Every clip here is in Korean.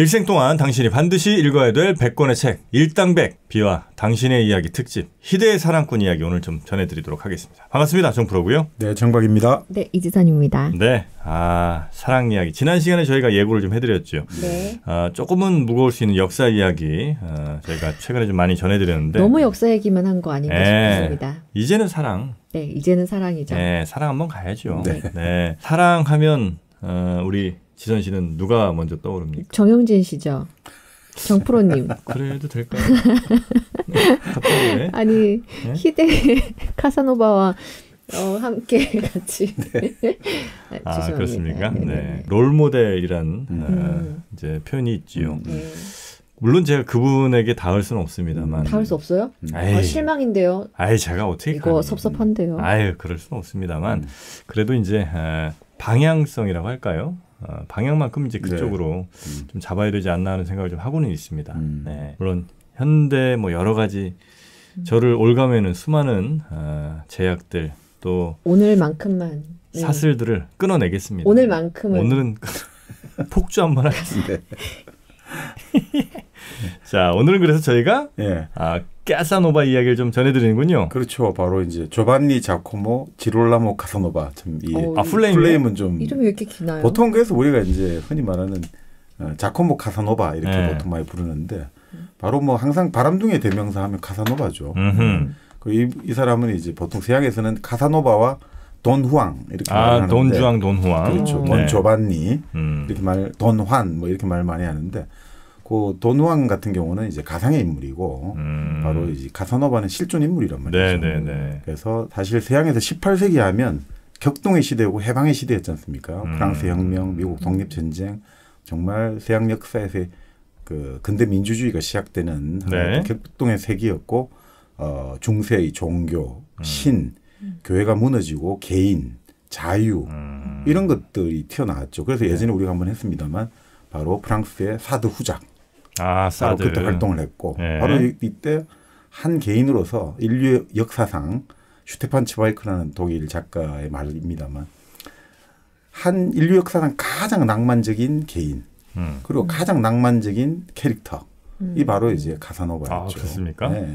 일생 동안 당신이 반드시 읽어야 될 100권의 책 일당백 비와 당신의 이야기 특집 희대의 사랑꾼 이야기 오늘 좀 전해드리도록 하겠습니다. 반갑습니다. 정프로고요. 네, 정박입니다. 네, 이지선입니다. 네, 사랑 이야기. 지난 시간에 저희가 예고를 좀 해드렸죠. 네. 조금은 무거울 수 있는 역사 이야기 저희가 최근에 좀 많이 전해드렸는데 너무 역사 얘기만 한 거 아닌가 싶습니다. 이제는 사랑. 네, 이제는 사랑이죠. 네, 사랑 한번 가야죠. 네. 네, 사랑하면 우리 지선 씨는 누가 먼저 떠오릅니까? 정영진 씨죠. 정프로님. 그래도 될까요? 갑자기 왜? 아니 네? 희대 카사노바와 함께 같이. 네. 죄송합니다. 그렇습니까? 네. 네. 롤모델이란 이제 표현이 있지요. 네. 물론 제가 그분에게 닿을 수는 없습니다만. 닿을 수 없어요? 에이, 실망인데요. 제가 어떻게 이거 섭섭한데요. 그럴 수는 없습니다만 그래도 이제 방향성이라고 할까요? 방향만큼 이제 그쪽으로 좀 잡아야 되지 않나 하는 생각을 좀 하고는 있습니다. 네. 물론 현대 뭐 여러 가지 저를 올가매는 수많은 제약들 또 오늘만큼만 사슬들을 끊어내겠습니다. 오늘은 폭주 한번 하겠습니다. 자, 오늘은 그래서 저희가 카사노바 이야기를 좀 전해드리는군요. 그렇죠. 바로 이제 조반니 자코모 지롤라모 카사노바. 참 플레임은 좀 이름이 왜 이렇게 기나요? 보통 그래서 우리가 이제 흔히 말하는 자코모 카사노바 이렇게 보통 많이 부르는데 바로 뭐 항상 바람둥이의 대명사 하면 카사노바죠. 이 사람은 이제 보통 서양에서는 카사노바와 돈 후앙 이렇게 말하는데 돈 주앙 돈 후앙 그렇죠. 돈 조반니 이렇게 돈 환 뭐 이렇게 말 많이 하는데 그 돈 후앙 같은 경우는 이제 가상의 인물이고 바로 이제 카사노바는 실존 인물이란 말이죠. 네네네. 그래서 사실 서양에서 18세기 하면 격동의 시대고 해방의 시대였지 않습니까? 프랑스 혁명, 미국 독립 전쟁 정말 서양 역사에서 그 근대 민주주의가 시작되는 격동의 세기였고 중세의 종교, 신 교회가 무너지고 개인, 자유 이런 것들이 튀어나왔죠. 그래서 예전에 우리가 한번 했습니다만 바로 프랑스의 사드 후작 바로 그때 활동을 했고 바로 이때 한 개인으로서 인류 역사상 슈테판 츠바이크라는 독일 작가의 말입니다만 한 인류 역사상 가장 낭만적인 개인 그리고 가장 낭만적인 캐릭터 이 바로 이제 카사노바였죠. 그렇습니까? 네.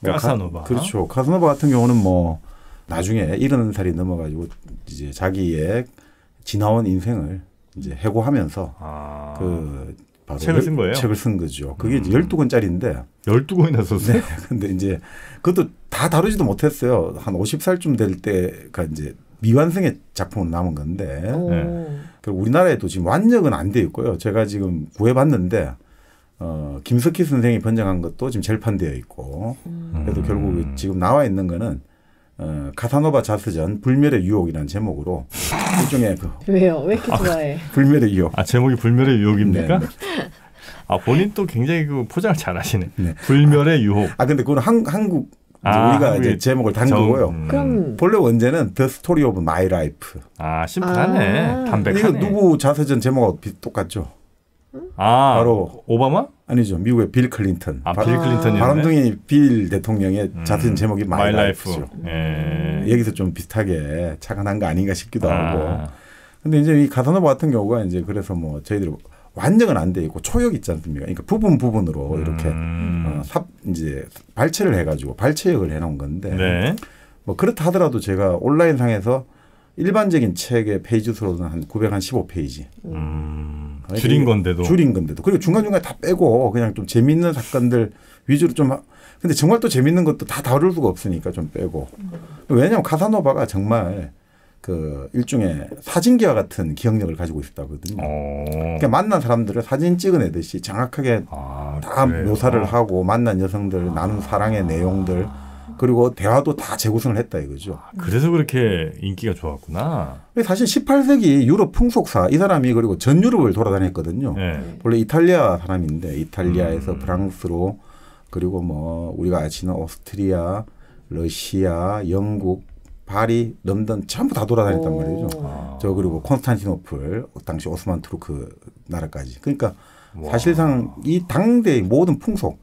카사노바. 그렇죠. 카사노바 같은 경우는 뭐 나중에 70살이 넘어가지고 이제 자기의 지나온 인생을 이제 해고하면서 바로 책을 쓴 거예요? 책을 쓴 거죠. 그게 이제 12권짜리인데 12권이나 썼어요? 네. 근데 이제 그것도 다 다루지도 못했어요. 한 50살쯤 될 때가 이제 미완성의 작품으로 남은 건데 우리나라에도 지금 완역은 안 돼 있고요. 제가 지금 구해봤는데 김석희 선생이 번역한 것도 지금 절판되어 있고 그래도 결국 지금 나와 있는 거는 카사노바 자서전 불멸의 유혹이라는 제목으로 일종의 왜요? 왜 이렇게 좋아해? 불멸의 유혹. 제목이 불멸의 유혹입니까? 네. 본인 또 굉장히 그 포장을 잘하시네. 네. 불멸의 유혹. 근데 그건 한국 우리가 이제 제목을 단 거고요. 그럼 본래 원제는 The Story of My Life. 심플하네. 담백하네. 이거 누구 자서전 제목하고 똑같죠? 바로 오바마? 아니죠. 미국의 빌 클린턴. 빌 클린턴이었네. 바람둥이 빌 대통령의 자서전 제목이 My Life죠. 여기서 좀 비슷하게 착안한 거 아닌가 싶기도 하고. 근데 이제 이 카사노바 같은 경우가 이제 그래서 뭐 저희들이 완전은 안 돼 있고 초역 있지 않습니까? 그러니까 부분으로 이렇게 이제 발췌를 해가지고 발췌역을 해놓은 건데 뭐 그렇다 하더라도 제가 온라인 상에서 일반적인 책의 페이지 수로는 한 915페이지. 줄인 건데도. 그리고 중간중간에 다 빼고 그냥 좀 재밌는 사건들 위주로 좀. 근데 정말 또 재밌는 것도 다 다룰 수가 없으니까 좀 빼고. 왜냐하면 카사노바가 정말 그 일종의 사진기와 같은 기억력을 가지고 있었다거든요. 그러니까 만난 사람들을 사진 찍어내듯이 정확하게 다 묘사를 하고 만난 여성들 나눈 사랑의 내용들 그리고 대화도 다 재구성을 했다 이거죠. 그래서 그렇게 인기가 좋았구나. 사실 18세기 유럽 풍속사 이 사람이 그리고 전 유럽을 돌아다녔거든요. 원래 이탈리아 사람인데 이탈리아에서 프랑스로 그리고 뭐 우리가 아시는 오스트리아, 러시아, 영국, 파리, 런던 전부 다 돌아다녔단 말이죠. 그리고 콘스탄티노플 당시 오스만 투르크 나라까지. 그러니까 사실상 이 당대의 모든 풍속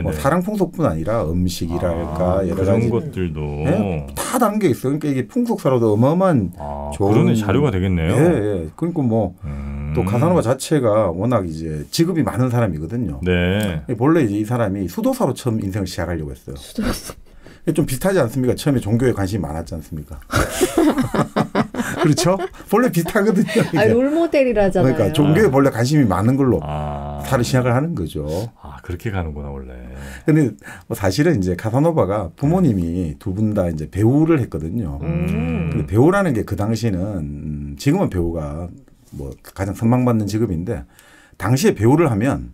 뭐 사랑 풍속뿐 아니라 음식이랄까 여러 그런 가지 것들도 다 담겨 있어요. 그러니까 이게 풍속사로도 어마어마한 좋은 자료가 되겠네요. 그러니까 뭐 또 카사노바 자체가 워낙 이제 직업이 많은 사람이거든요. 네. 본래 이제 이 사람이 수도사로 처음 인생을 시작하려고 했어요. 수도사. 좀 비슷하지 않습니까? 처음에 종교에 관심이 많았지 않습니까? 그렇죠? 본래 비슷하거든요. 아, 롤모델이라잖아요. 그러니까 종교에 본래 관심이 많은 걸로 살을 시작을 하는 거죠. 아, 그렇게 가는구나 원래. 근데 뭐 사실은 이제 카사노바가 부모님이 두 분 다 이제 배우를 했거든요. 근데 배우라는 게 그 당시에는 지금은 배우가 뭐 가장 선망받는 직업인데 당시에 배우를 하면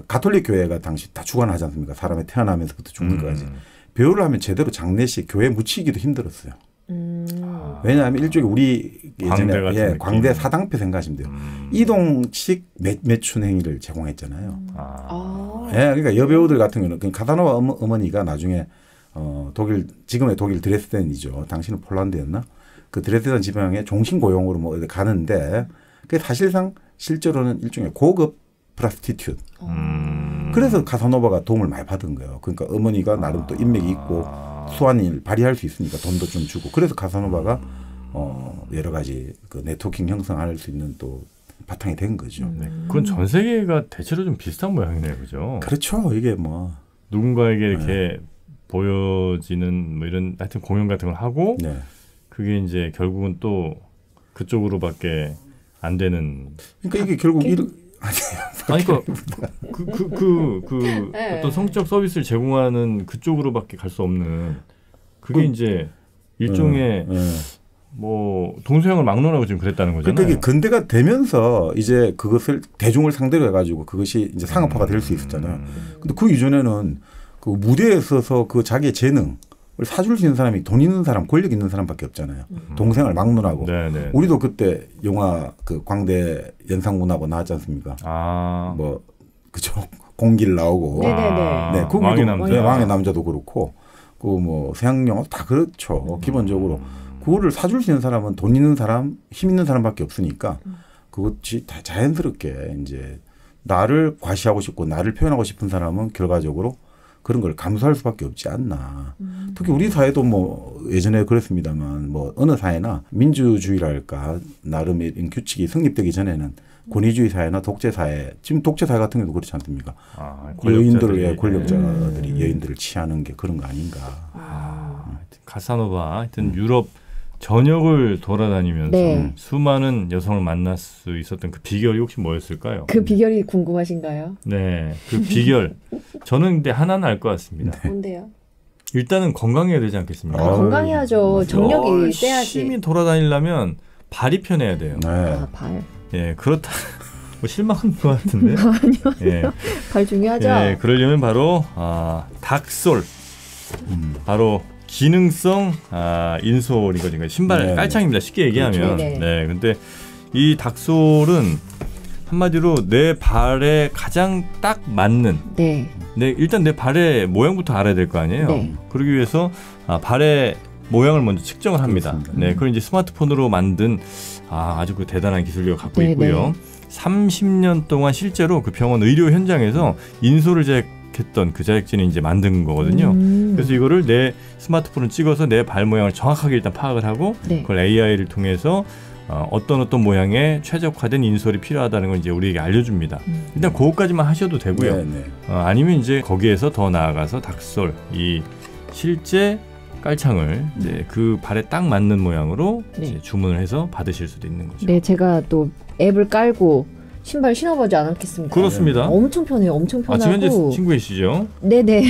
가톨릭 교회가 당시 다 주관하지 않습니까? 사람이 태어나면서부터 죽는 것까지. 배우를 하면 제대로 장례식 교회 묻히기도 힘들었어요. 왜냐하면 일종의 우리 예전에 광대 사당패 생각하시면 돼요. 이동식 매춘 행위를 제공했잖아요. 그러니까 여배우들 같은 경우는 카사노바 어머니가 나중에 지금의 독일 드레스덴이죠. 당시는 폴란드였나? 그 드레스덴 지방에 종신고용으로 뭐 가는데 그게 사실상 실제로는 일종의 고급 프라스티튜트. 그래서 카사노바가 도움을 많이 받은 거예요. 그러니까 어머니가 나름 또 인맥이 있고 수완을 발휘할 수 있으니까 돈도 좀 주고 그래서 카사노바가 여러 가지 그 네트워킹 형성할 수 있는 또 바탕이 된 거죠. 그건 전 세계가 대체로 좀 비슷한 모양이네요, 그죠? 그렇죠. 이게 뭐 누군가에게 이렇게 보여지는 뭐 이런 하여튼 공연 같은 걸 하고 그게 이제 결국은 또 그쪽으로밖에 안 되는. 그러니까 이게 결국 아니 그러니까 그 어떤 성적 서비스를 제공하는 그쪽으로밖에 갈 수 없는 그게 이제 일종의 뭐 동서양을 막론하고 지금 그랬다는 거잖아요. 그러니까 이게 근대가 되면서 이제 그것을 대중을 상대로 해가지고 그것이 이제 상업화가 될 수 있었잖아요. 근데 그 이전에는 그 무대에 서서 그 자기의 재능을 사줄 수 있는 사람이 돈 있는 사람, 권력 있는 사람밖에 없잖아요. 동생을 막론하고. 우리도 그때 영화 그 광대 연상문화고 나왔지 않습니까? 뭐 그죠? 공길 나오고. 네네네. 그 왕의 남자. 왕의 남자도 그렇고, 그 뭐 서양 영화 다 그렇죠. 기본적으로 그거를 사줄 수 있는 사람은 돈 있는 사람, 힘 있는 사람밖에 없으니까 그것이 다 자연스럽게 이제 나를 과시하고 싶고 나를 표현하고 싶은 사람은 결과적으로 그런 걸 감수할 수밖에 없지 않나. 특히 우리 사회도 뭐 예전에 그랬습니다만 뭐 어느 사회나 민주주의랄까 나름의 규칙이 성립되기 전에는 권위주의 사회나 독재 사회, 지금 독재 사회 같은 경우도 그렇지 않습니까? 여인들의 권력자들이 여인들을 취하는 게 그런 거 아닌가. 카사노바 하여튼 유럽 전역을 돌아다니면서 수많은 여성을 만날 수 있었던 그 비결이 혹시 뭐였을까요? 그 비결이 궁금하신가요? 네, 그 비결. 저는 근데 하나는 알 것 같습니다. 뭔데요? 일단은 건강해야 되지 않겠습니까? 건강해야죠. 정력이 세야지. 열심히 돌아다니려면 발이 편해야 돼요. 발. 예, 그렇다. 뭐 실망한 것 같은데. 아니요. 예. 발 중요하죠. 예, 그러려면 바로 닥솔. 바로 기능성 인솔이거든요. 신발 깔창입니다. 쉽게 얘기하면. 네, 근데 이 닥솔은 한마디로 내 발에 가장 딱 맞는. 일단 내 발의 모양부터 알아야 될 거 아니에요. 그러기 위해서 발의 모양을 먼저 측정을 합니다. 그걸 이제 스마트폰으로 만든 아주 그 대단한 기술력을 갖고 있고요. 30년 동안 실제로 그 병원 의료 현장에서 인솔을 제작했던 그 제작진이 이제 만든 거거든요. 그래서 이거를 내 스마트폰을 찍어서 내 발 모양을 정확하게 일단 파악을 하고 그걸 AI를 통해서 어떤 모양의 최적화된 인솔이 필요하다는 걸 이제 우리에게 알려줍니다. 일단 그것까지만 하셔도 되고요. 아니면 이제 거기에서 더 나아가서 닥솔, 이 실제 깔창을 이제 그 발에 딱 맞는 모양으로 이제 주문을 해서 받으실 수도 있는 거죠. 네, 제가 또 앱을 깔고 신발 신어보지 않았겠습니까? 그렇습니다. 엄청 편해요. 엄청 편하고. 지금 현재 친구이시죠? 네네.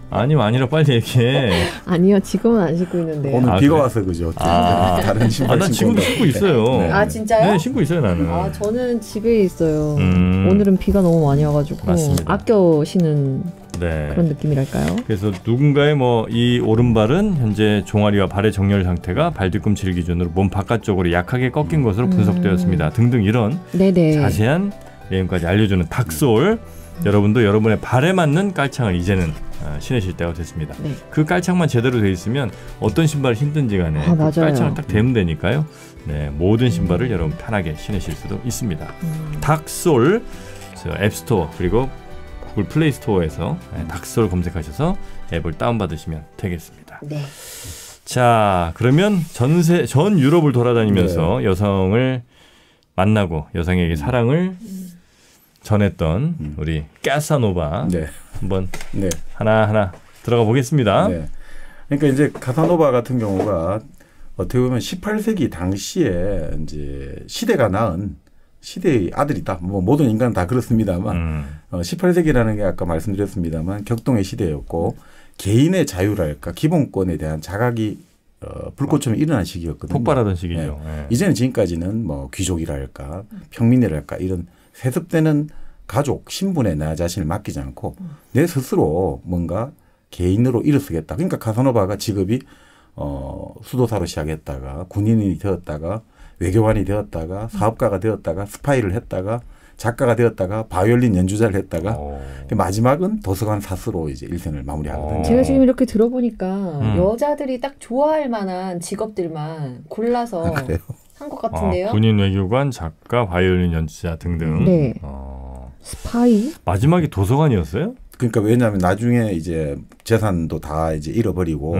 아니면 아니라 빨리 얘기해. 아니요, 지금은 안 신고 있는데요. 오늘 비가 와서 그죠. 다른 신발 난 지금도 신고 있어요. 진짜요? 네, 신고 있어요 나는. 저는 집에 있어요. 오늘은 비가 너무 많이 와가지고 맞습니다. 아껴 신은 그런 느낌이랄까요? 그래서 누군가의 이 오른발은 현재 종아리와 발의 정렬 상태가 발 뒤꿈치를 기준으로 몸 바깥쪽으로 약하게 꺾인 것으로 분석되었습니다. 등등 이런 자세한 내용까지 알려주는 닥솔. 여러분도 여러분의 발에 맞는 깔창을 이제는 신으실 때가 됐습니다. 그 깔창만 제대로 돼 있으면 어떤 신발을 신든지 간에 그 깔창을 딱 대면 되니까요. 네, 모든 신발을 여러분 편하게 신으실 수도 있습니다. 닥솔 앱스토어 그리고 구글 플레이 스토어에서 닥솔 검색하셔서 앱을 다운받으시면 되겠습니다. 자, 그러면 전 유럽을 돌아다니면서 네. 여성을 만나고 여성에게 사랑을 전했던 우리 카사노바 네. 한번 네. 하나하나 들어가 보겠습니다. 네. 그러니까 이제 카사노바 같은 경우가 어떻게 보면 18세기 당시에 이제 시대가 낳은 시대의 아들이다. 뭐 모든 인간은 다 그렇습니다만 18세기라는 게 아까 말씀드렸습니다만 격동의 시대였고 개인의 자유랄까 기본권에 대한 자각이 불꽃처럼 일어난 시기였거든요. 폭발하던 시기죠. 네. 네. 이제는 지금까지는 뭐 귀족이랄까 평민이랄까 이런 세습되는 가족 신분에 나 자신을 맡기지 않고 내 스스로 뭔가 개인으로 일을 쓰겠다. 그러니까 카사노바가 직업이 수도사로 시작했다가 군인이 되었다가 외교관이 되었다가 사업가가 되었다가 스파이를 했다가 작가가 되었다가 바이올린 연주자를 했다가 마지막은 도서관 사수로 이제 일생을 마무리하거든요. 제가 지금 이렇게 들어보니까 여자들이 딱 좋아할 만한 직업들만 골라서 한 것 같은데요. 군인, 외교관, 작가, 바이올린 연주자 등등. 네. 스파이? 마지막이 도서관이었어요? 그러니까 왜냐하면 나중에 이제 재산도 다 이제 잃어버리고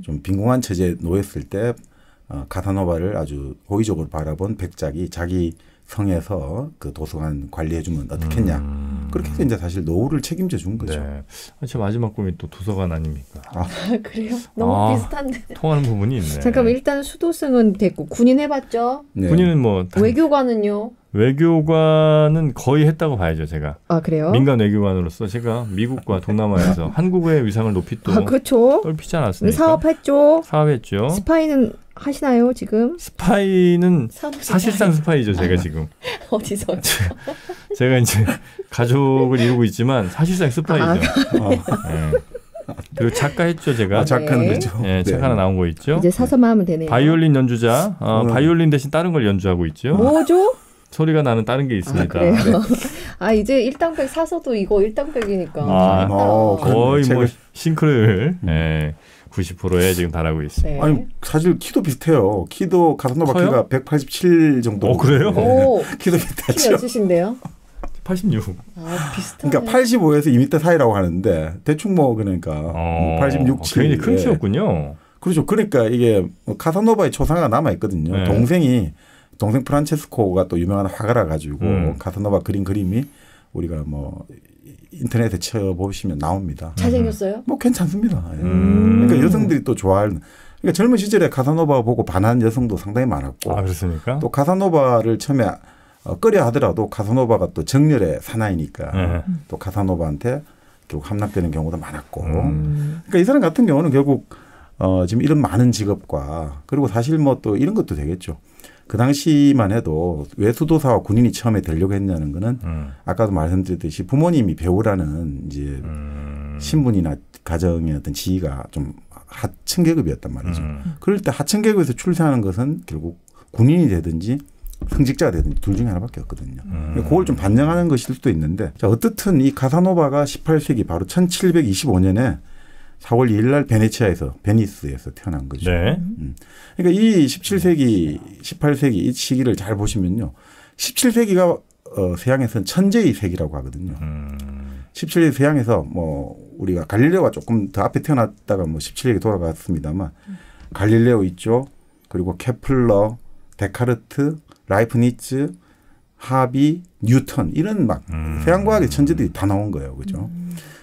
좀 빈곤한 처지에 놓였을 때 카사노바를 아주 호의적으로 바라본 백작이 자기 성에서 그 도서관 관리해주면 어떻겠냐. 그렇게 해서 이제 사실 노후를 책임져 준 거죠. 네. 제 마지막 꿈이 또 도서관 아닙니까? 그래요? 너무 비슷한데. 통하는 부분이 있네. 잠깐만 일단 수도승은 됐고 군인 해봤죠? 네. 군인은 뭐 외교관은요? 외교관은 거의 했다고 봐야죠, 제가. 아, 그래요? 민간 외교관으로서 제가 미국과 동남아에서 한국의 위상을 높이 또 그렇죠. 넓히지 않았습니까? 사업했죠. 사업했죠. 스파이는 하시나요, 지금? 스파이는 사실상 스파이죠, 제가 지금. 어디서요? 제가 이제 가족을 이루고 있지만 사실상 스파이죠. 네. 그리고 작가 했죠, 제가. 작가는 그죠. 네, 책 하나 나온 거 있죠. 이제 사서만 하면 되네요. 바이올린 연주자. 바이올린 대신 다른 걸 연주하고 있죠. 뭐죠? 소리가 나는 다른 게 있습니다. 그래요? 네. 이제 일당백 사서도 이거 일당백이니까. 거의 뭐 싱크를 90%에 지금 달하고 있습니다. 네. 아니 사실 키도 비슷해요. 키도 카사노바 키가 187 정도. 그래요? 오, 키도 비슷하죠. 키 몇이신데요? 86. 비슷하네. 그러니까 85에서 2m 사이라고 하는데 대충 뭐 그러니까 86, 7. 굉장히 큰 키였군요. 그렇죠. 그러니까 이게 카사노바의 초상화가 남아 있거든요. 네. 동생 프란체스코가 또 유명한 화가라 가지고 카사노바 그린 그림이 우리가 뭐 인터넷에 쳐보시면 나옵니다. 잘생겼어요? 뭐 괜찮습니다. 그러니까 여성들이 또 좋아하는. 그러니까 젊은 시절에 카사노바 보고 반한 여성도 상당히 많았고. 그렇습니까? 또 카사노바를 처음에 꺼려 하더라도 카사노바가 또 정열의 사나이니까 또 카사노바한테 결국 함락되는 경우도 많았고. 그러니까 이 사람 같은 경우는 결국 지금 이런 많은 직업과 그리고 사실 뭐 또 이런 것도 되겠죠. 그 당시만 해도 왜 수도사와 군인이 처음에 되려고 했냐는 거는 아까도 말씀드렸듯이 부모님이 배우라는 이제 신분이나 가정의 어떤 지위가 좀 하층 계급이었단 말이죠. 그럴 때 하층 계급에서 출세하는 것은 결국 군인이 되든지 승직자가 되든지 둘 중에 하나밖에 없거든요. 그걸 좀 반영하는 것일 수도 있는데 자, 어떻든 이 카사노바가 18세기 바로 1725년에 4월 2일 날 베니스에서 태어난 거죠. 네. 그러니까 이 17세기, 18세기 이 시기를 잘 보시면요. 17세기가 서양에서는 천재의 세기라고 하거든요. 17세기 서양에서 뭐 우리가 갈릴레오가 조금 더 앞에 태어났다가 뭐 17세기 돌아갔습니다만 갈릴레오 있죠. 그리고 케플러, 데카르트, 라이프니츠, 하비, 뉴턴 이런 막 서양 과학의 천재들이 다 나온 거예요. 그죠?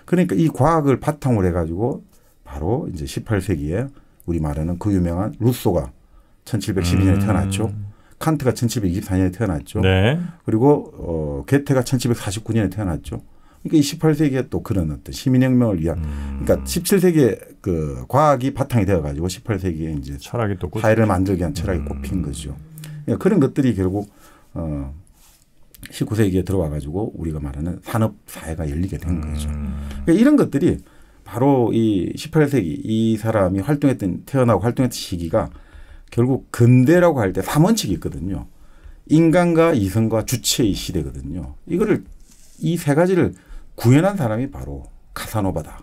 그러니까 이 과학을 바탕으로 해가지고 바로 이제 18세기에 우리 말하는 그 유명한 루소가 1712년에 태어났죠. 칸트가 1724년에 태어났죠. 네. 그리고 게테가 1749년에 태어났죠. 그러니까 이 18세기에 또 그런 어떤 시민혁명을 위한 그러니까 17세기에 그 과학이 바탕이 되어가지고 18세기에 이제 철학이 또 사회를 만들기 위한 철학이 꼽힌 거죠. 그러니까 그런 것들이 결국 19세기에 들어와 가지고 우리가 말하는 산업 사회가 열리게 된 거죠. 그러니까 이런 것들이 바로 이 18세기 이 사람이 태어나고 활동했던 시기가 결국 근대라고 할 때 3원칙이 있거든요. 인간과 이성과 주체의 시대거든요. 이거를 이 세 가지를 구현한 사람이 바로 카사노바다.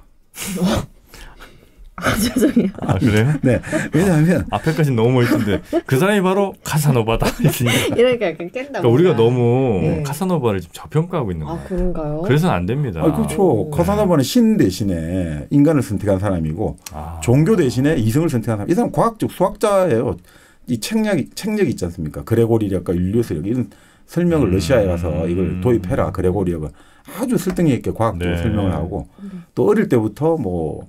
죄송해요. 아 그래요? 네. 왜냐하면 앞에까지 너무 멋있던데 그 사람이 바로 카사노바다. 이러니까 약간 깬다. 그러니까 우리가 너무 네. 카사노바를 좀 저평가하고 있는 거예요. 그런가요? 그래서는 안 됩니다. 그렇죠. 카사노바는 신 대신에 인간을 선택한 사람이고 종교 대신에 이성을 선택한 사람. 이 사람 과학적 수학자예요. 이 책력이 있지 않습니까? 그레고리력과 율리우스력 이런 설명을 러시아에 가서 이걸 도입해라. 그레고리력을 아주 설득력 있게 과학적으로 설명을 하고 또 어릴 때부터 뭐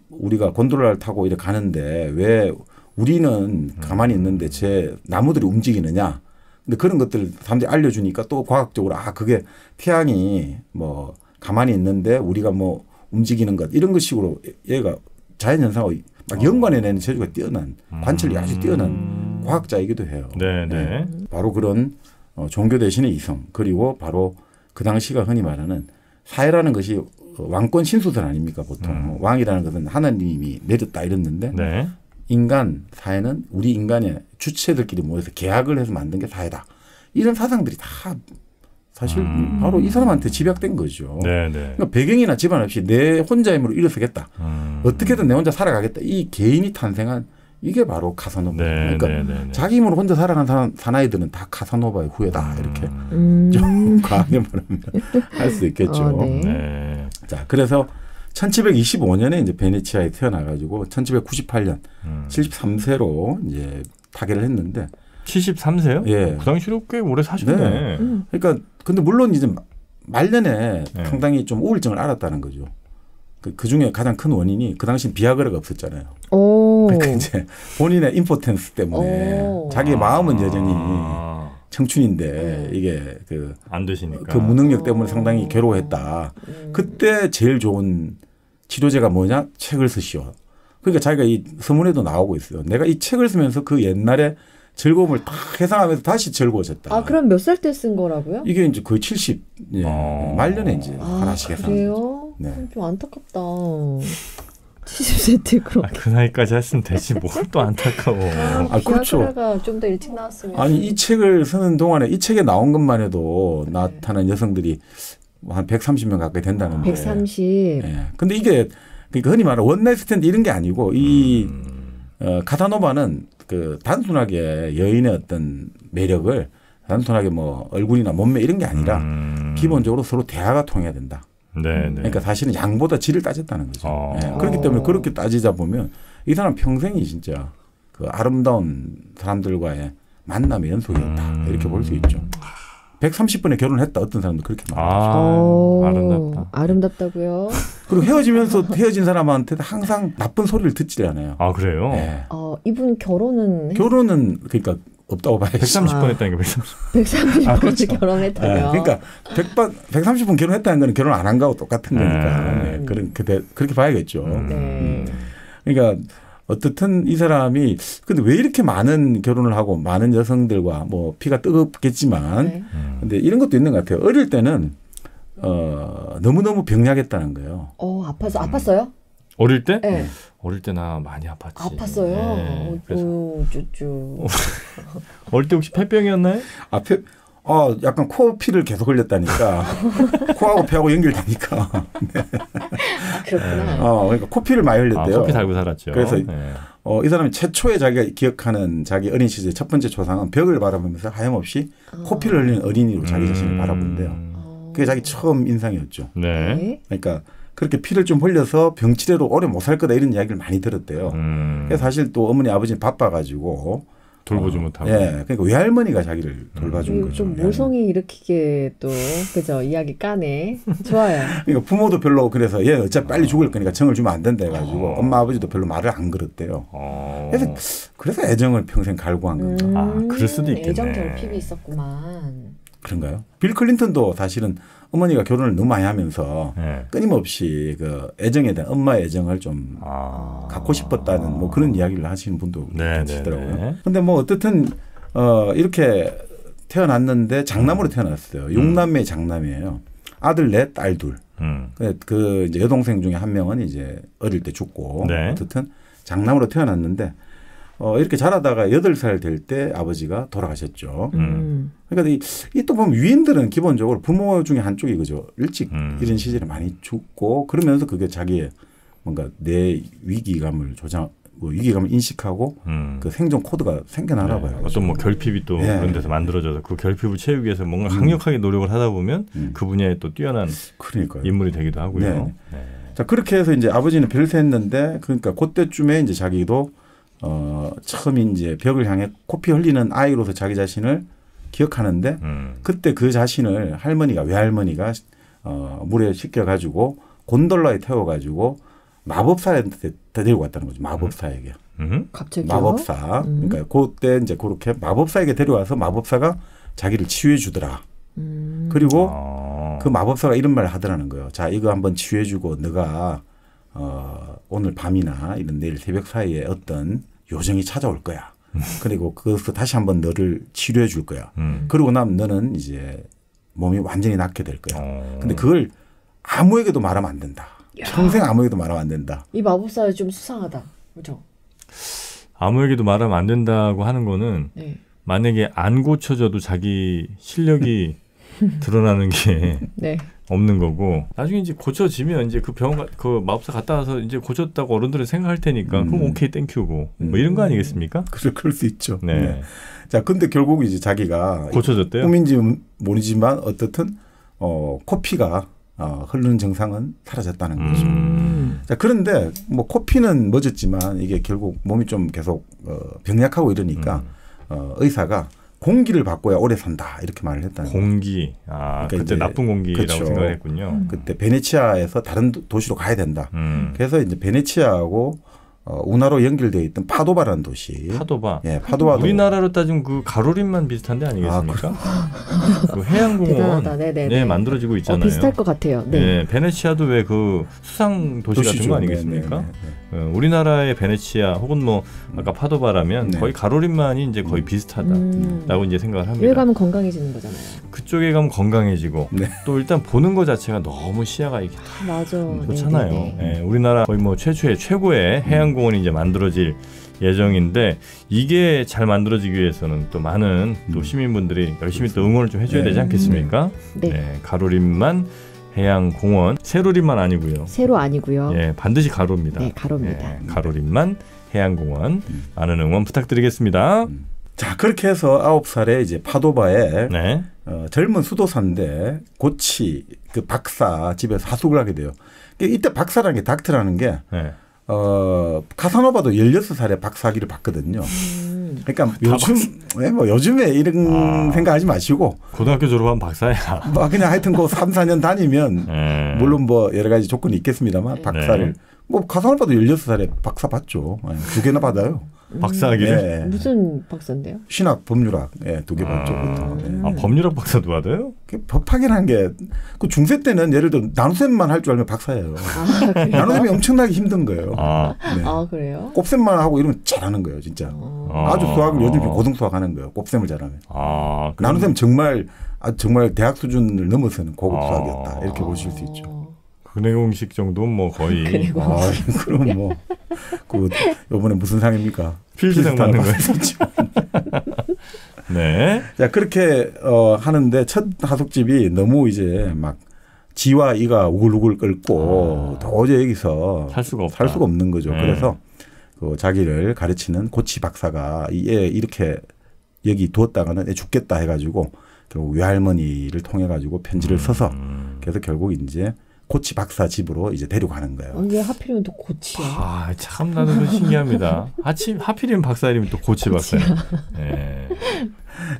우리가 곤돌라를 타고 이렇게 가는데 왜 우리는 가만히 있는데 제 나무들이 움직이느냐. 근데 그런 것들을 사람들이 알려주니까 또 과학적으로 그게 태양이 뭐 가만히 있는데 우리가 뭐 움직이는 것 이런 것식으로 얘가 자연현상하고 막 연관해내는 재주가 뛰어난 관찰력이 아주 뛰어난 과학자이기도 해요. 네. 바로 그런 종교 대신의 이성 그리고 바로 그 당시가 흔히 말하는 사회라는 것이 왕권 신수설 아닙니까 보통 왕이라는 것은 하나님이 내렸다 이랬는데 네. 인간 사회는 우리 인간의 주체들끼리 모여서 계약을 해서 만든 게 사회다. 이런 사상들이 다 사실 바로 이 사람한테 집약된 거죠. 네. 그러니까 배경이나 집안 없이 내 혼자 힘으로 일어서겠다. 어떻게든 내 혼자 살아가겠다. 이 개인이 탄생한 이게 바로 카사노바. 그러니까 자기 힘으로 혼자 살아간 사나이들은 다 카사노바의 후예다. 이렇게 좀 과하게 말하면 할 수 있겠죠. 네. 자, 그래서 1725년에 이제 베네치아에 태어나가지고 1798년 73세로 이제 타계를 했는데 73세요? 예. 그 당시로 꽤 오래 사셨네. 네. 그러니까 근데 물론 이제 말년에 상당히 좀 우울증을 앓았다는 거죠. 그 중에 가장 큰 원인이 그 당시 비아그라가 없었잖아요. 그러니까 이제 본인의 임포텐스 때문에 자기의 마음은 여전히 청춘인데 이게 안 되시니까 그 무능력 때문에 상당히 괴로워했다. 그때 제일 좋은 치료제가 뭐냐? 책을 쓰시오. 그러니까 자기가 이 서문에도 나오고 있어요. 내가 이 책을 쓰면서 그 옛날에 즐거움을 다 해상하면서 다시 즐거워졌다. 그럼 몇 살 때 쓴 거라고요? 이게 이제 거의 70 말년에 이제 하나씩 해서. 그래요? 네. 좀 안타깝다. 70세 때 그럼. 그 나이까지 했으면 되지 뭘 또 안타까워. 그렇죠. 비아그라가 좀 더 일찍 나왔으면. 아니 이 책을 쓰는 동안에 이 책에 나온 것만 해도 나타난 여성들이 한 130명 가까이 된다는데. 130. 예. 근데 이게 그러니까 흔히 말하는 원나잇 스탠드 이런 게 아니고 이 카사노바는 그 단순하게 여인의 어떤 매력을 단순하게 뭐 얼굴이나 몸매 이런 게 아니라 기본적으로 서로 대화가 통해야 된다. 네. 그러니까 사실은 양보다 질을 따졌다는 거죠. 네. 그렇기 때문에 그렇게 따지자 보면 이 사람 평생이 진짜 그 아름다운 사람들과의 만남의 연속이었다. 이렇게 볼 수 있죠. 130번에 결혼했다. 어떤 사람도 그렇게 말하죠. 아름답다. 아름답다고요? 그리고 헤어지면서 헤어진 사람한테 항상 나쁜 소리를 듣지 않아요. 그래요? 네. 이분 결혼은 그러니까 없다고 봐야지. 130번 했다는 게 130번 그렇죠. 결혼했다며. 네. 그러니까 130번 결혼했다는 건 결혼 안 한 거하고 똑같은 거니까. 네. 그렇게 봐야겠죠. 그러니까 어떻든 이 사람이 근데 왜 이렇게 많은 결혼을 하고 많은 여성들과 뭐 피가 뜨겁겠지만 근데 이런 것도 있는 것 같아요. 어릴 때는 너무너무 병약했다는 거예요. 아팠어요? 어릴 때? 네. 어릴 때 나 많이 아팠지. 아팠어요? 네. 쭈쭈. 어릴 때 혹시 폐병이었나요? 약간 코피를 계속 흘렸다니까. 코하고 폐하고 연결되니까. 네. 그렇구나. 그러니까 코피를 많이 흘렸대요. 코피 달고 살았죠. 그래서 이 사람이 최초에 자기가 기억하는 자기 어린 시절의 첫 번째 초상은 벽을 바라보면서 하염없이 코피를 흘리는 어린이로 자기 자신을 바라본대요. 그게 자기 처음 인상이었죠. 네. 그러니까 그렇게 피를 좀 흘려서 병치레로 오래 못 살 거다 이런 이야기를 많이 들었대요. 그래서 사실 또 어머니 아버지는 바빠가지고 돌보지 못하고. 그러니까 외할머니가 자기를 돌봐준 거죠. 좀 모성이 일으키게 또 그죠 이야기 까네. 좋아요. 그러니까 부모도 별로 그래서 얘 어차피 빨리 죽을 거니까 정을 주면 안 된다 해가지고 엄마 아버지도 별로 말을 안 걸었대요. 그래서 애정을 평생 갈구한 건가. 그럴 수도 있겠네. 애정 결핍이 있었구만. 그런가요? 빌 클린턴도 사실은 어머니가 결혼을 너무 많이 하면서 끊임없이 그 애정에 대한 엄마의 애정을 좀 갖고 싶었다는 뭐 그런 이야기를 하시는 분도 계시더라고요. 근데 뭐 어떻든 이렇게 태어났는데 장남으로 태어났어요. 6남매 장남이에요. 아들 넷, 딸 둘. 그 이제 여동생 중에 한 명은 이제 어릴 때 죽고 어쨌든 장남으로 태어났는데 이렇게 자라다가 8살 될 때 아버지가 돌아가셨죠. 그러니까 이 또 보면 유인들은 기본적으로 부모 중에 한쪽이 그죠. 일찍 이런 시절에 많이 죽고 그러면서 그게 자기의 뭔가 내 위기감을 위기감을 인식하고 그 생존 코드가 생겨나나 봐요. 어떤 뭐 결핍이 또 그런 데서 만들어져서 그 결핍을 채우기 위해서 뭔가 강력하게 노력을 하다 보면 그 분야에 또 뛰어난 인물이 되기도 하고요. 자, 그렇게 해서 이제 아버지는 별세했는데 그러니까 그때쯤에 이제 자기도 처음 이제 벽을 향해 코피 흘리는 아이로서 자기 자신을 기억하는데 그때 그 자신을 외할머니가 물에 씻겨가지고 곤돌라에 태워가지고 마법사한테 데리고 갔다는 거죠. 마법사에게. 갑자기요? 마법사. 그러니까 그때 이제 그렇게 마법사에게 데려와서 마법사가 자기를 치유해 주더라. 그리고 그 마법사가 이런 말을 하더라는 거예요. 자, 이거 한번 치유해 주고 너가 오늘 밤이나 이런 내일 새벽 사이에 어떤 요정이 찾아올 거야. 그리고 그것도 다시 한번 너를 치료해 줄 거야. 그러고 나면 너는 이제 몸이 완전히 낫게 될 거야. 근데 그걸 아무에게도 말하면 안 된다. 야. 평생 아무에게도 말하면 안 된다. 이 마법사 좀 수상하다. 그렇죠? 아무에게도 말하면 안 된다고 하는 거는 만약에 안 고쳐져도 자기 실력이 드러나는 게 없는 거고 나중에 이제 고쳐지면 이제 그 병원 그 마법사 갔다 와서 이제 고쳤다고 어른들은 생각할 테니까 그럼 오케이 땡큐고 뭐 이런 거 아니겠습니까? 그럴 수 있죠. 네. 자, 근데 결국 이제 자기가 고쳐졌대요. 꿈인지 모르지만 어떻든 코피가 흐르는 증상은 사라졌다는 거죠. 자, 그런데 뭐 코피는 멎었지만 이게 결국 몸이 좀 계속 병약하고 이러니까 의사가 공기를 바꿔야 오래 산다 이렇게 말을 했다는 거예요. 공기. 그러니까 그때 나쁜 공기라고 그렇죠. 생각했군요. 그때 베네치아에서 다른 도시로 가야 된다. 그래서 이제 베네치아하고 운하로 연결되어 있던 파도바라는 도시. 파도바. 예, 파도바. 우리나라로 따지면 그 가로림만 비슷한 데 아니겠습니까? 그 해양공원 네, 만들어지고 있잖아요. 비슷할 것 같아요. 네. 베네치아도 왜 그 수상 도시 같은 거 아니겠습니까? 우리나라의 베네치아 혹은 뭐 아까 파도바라면 거의 가로림만이 이제 거의 비슷하다라고 이제 생각을 합니다. 여기 가면 건강해지는 거잖아요. 그쪽에 가면 건강해지고 또 일단 보는 것 자체가 너무 시야가 이렇게 맞아. 좋잖아요. 우리나라 거의 뭐 최고의 해양공원이 이제 만들어질 예정인데 이게 잘 만들어지기 위해서는 또 많은 또 시민분들이 열심히 또 응원을 좀 해줘야 되지 않겠습니까? 가로림만 해양공원, 세로림만 아니고요. 세로 아니고요. 반드시 가로입니다. 네, 가로입니다. 가로림만 해양공원 많은 응원 부탁드리겠습니다. 자, 그렇게 해서 9살에 이제 파도바에 젊은 수도사인데 고치 그 박사 집에서 하숙을 하게 돼요. 이때 박사라는 게 닥터라는 게 카사노바도 16살에 박사학위를 받거든요. 그러니까 요즘에 이런 생각하지 마시고 고등학교 졸업한 박사야. 뭐 그냥 하여튼 그 3, 4년 다니면 물론 뭐 여러 가지 조건이 있겠습니다만 박사를 뭐 카사노바도 16살에 박사 받죠. 2개나 받아요. 박사학위를? 무슨 박사인데요? 신학, 법률학 2개 받죠. 보통. 법률학 박사도 받아요? 법학이라는 게 그 중세 때는 예를 들어 나눗셈만 할 줄 알면 박사예요. 나눗셈이 엄청나게 힘든 거예요. 그래요? 곱셈만 하고 이러면 잘하는 거예요, 진짜. 아주 수학을 요즘 고등 수학 하는 거예요. 곱셈을 잘하면. 나눗셈 정말 대학 수준을 넘어서는 고급 수학이었다. 이렇게 보실 수 있죠. 근해 공식 정도 뭐 거의. 그럼 뭐 이번에 무슨 상입니까? 필기상 받는 거죠. 자, 그렇게 하는데 첫 하숙집이 너무 이제 막 지와 이가 우글우글 끓고 도저히 여기서 살 수가 없는 거죠. 그래서 그 자기를 가르치는 고치 박사가 얘 이렇게 여기 두었다가는 얘 죽겠다 해가지고 결국 외할머니를 통해 가지고 편지를 써서 그래서 결국 이제 고치 박사 집으로 이제 데려가는 거예요. 왜 하필이면 또 고치야? 참 나는 신기합니다. 하필이면 박사 이름이 또 고치 박사야.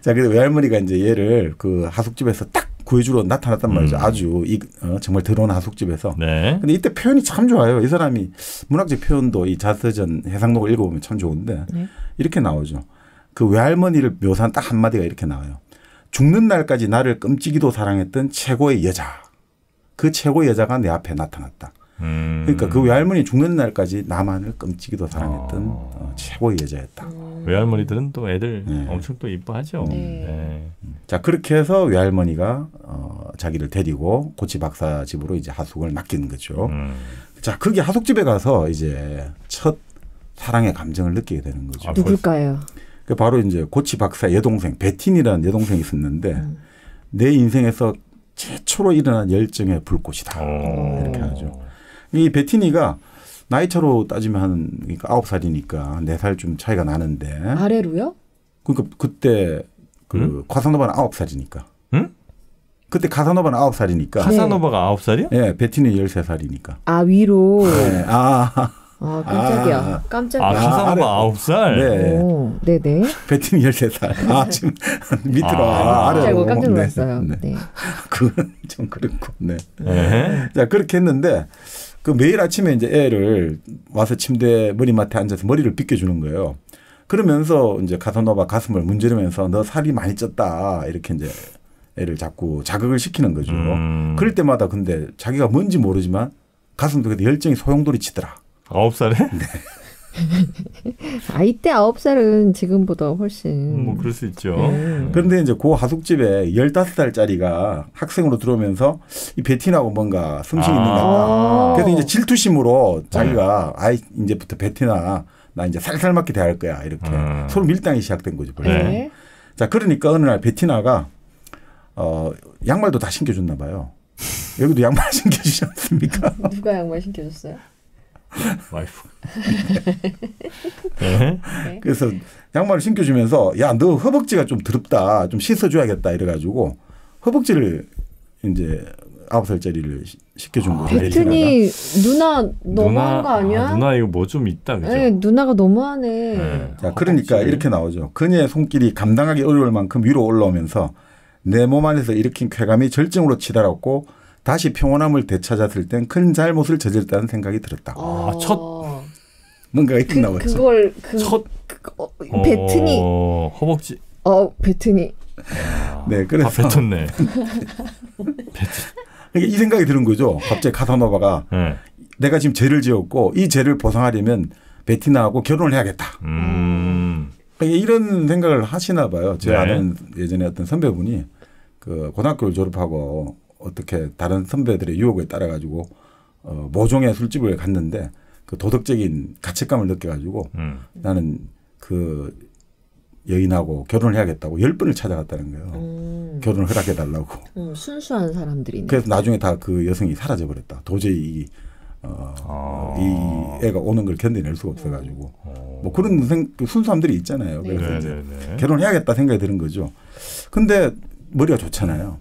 자, 그래서 외할머니가 이제 얘를 그 하숙집에서 딱 구해주러 나타났단 말이죠. 아주 정말 더러운 하숙집에서. 근데 이때 표현이 참 좋아요. 이 사람이 문학적 표현도 이 자서전 해상록을 읽어보면 참 좋은데 이렇게 나오죠. 그 외할머니를 묘사한 딱 한마디가 이렇게 나와요. 죽는 날까지 나를 끔찍이도 사랑했던 최고의 여자. 그 최고의 여자가 내 앞에 나타났다. 그러니까 그 외할머니 죽는 날까지 나만을 끔찍이도 사랑했던 최고의 여자였다. 외할머니들은 또 애들 엄청 또 이뻐하죠. 자, 그렇게 해서 외할머니가 자기를 데리고 고치 박사 집으로 이제 하숙을 맡기는 거죠. 자, 거기 하숙집에 가서 이제 첫 사랑의 감정을 느끼게 되는 거죠. 누굴까요? 바로 이제 고치 박사 여동생 베틴이라는 여동생이 있었는데 내 인생에서 최초로 일어난 열정의 불꽃이다. 이렇게 하죠. 이 베티니가 나이차로 따지면 한 그러니까 9살이니까 4살 좀 차이가 나는데. 아래로요? 그러니까 그때 그 카사노바는 9살이니까. 응? 그때 카사노바는 9살이니까. 카사노바가 9살이요? 예, 베티는 13살이니까. 아, 위로. 네. 깜짝이야. 깜짝이야. 카사노바 9살? 네. 오, 네네. 베티는 13살. 지금 밑으로 아래로. 깜짝 놀랐어요. 네. 네. 그건 좀 그렇고. 네. 네. 자, 그렇게 했는데 그 매일 아침에 이제 애를 와서 침대 머리맡에 앉아서 머리를 빗겨주는 거예요. 그러면서 이제 카사노바 가슴을 문지르면서 너 살이 많이 쪘다. 이렇게 이제 애를 자꾸 자극을 시키는 거죠. 그럴 때마다 근데 자기가 뭔지 모르지만 가슴 속에서 열정이 소용돌이 치더라. 9살에? 네. 이때 9살은 지금보다 훨씬. 뭐 그럴 수 있죠. 그런데 이제 그 하숙집에 15살짜리가 학생으로 들어오면서 이 베티나하고 뭔가 성심이 있는 것 같다. 그래서 이제 질투심으로 자기가 이제부터 베티나 나 이제 살살 맞게 대할 거야. 이렇게 서로 밀당이 시작된 거죠. 네. 자, 그러니까 어느 날 베티나가 양말도 다 신겨줬나 봐요. 여기도 양말 신겨주지 않습니까? 누가 양말 신겨줬어요? 와이프. 네. 그래서 양말을 신겨주면서 야, 너 허벅지가 좀 더럽다. 좀 씻어줘야겠다. 이래가지고 허벅지를 이제 9살짜리를 시켜준 거죠. 베트니 누나 너무한 거 아니야? 누나 이거 뭐 좀 있다. 그죠? 네, 누나가 너무하네. 네. 자, 그러니까 이렇게 나오죠. 그녀의 손길이 감당하기 어려울 만큼 위로 올라오면서 내 몸 안에서 일으킨 쾌감이 절정으로 치달았고 다시 평온함을 되찾았을 땐 큰 잘못을 저질렀다는 생각이 들었다. 첫 뭔가 이렇게 나왔죠. 그걸 첫 베트니 허벅지. 베트니. 네, 그래서 뱉었네. 그러니까 이 생각이 드는 거죠. 갑자기 카사노바가 네. 내가 지금 죄를 지었고 이 죄를 보상하려면 베티나하고 결혼을 해야겠다. 그러니까 이런 생각을 하시나 봐요. 제 아는 예전에 어떤 선배분이 그 고등학교를 졸업하고 어떻게 다른 선배들의 유혹에 따라 가지고 모종의 술집을 갔는데 그 도덕적인 가책감을 느껴가지고 나는 그 여인하고 결혼을 해야겠다고 10번을 찾아갔다는 거예요. 결혼을 허락해달라고. 순수한 사람들이네. 그래서 나중에 다 그 여성이 사라져버렸다. 도저히 이 애가 오는 걸 견뎌낼 수가 없어가지고 뭐 그런 순수함들이 있잖아요. 그래서 이제 결혼해야겠다 생각이 드는 거죠. 근데 머리가 좋잖아요.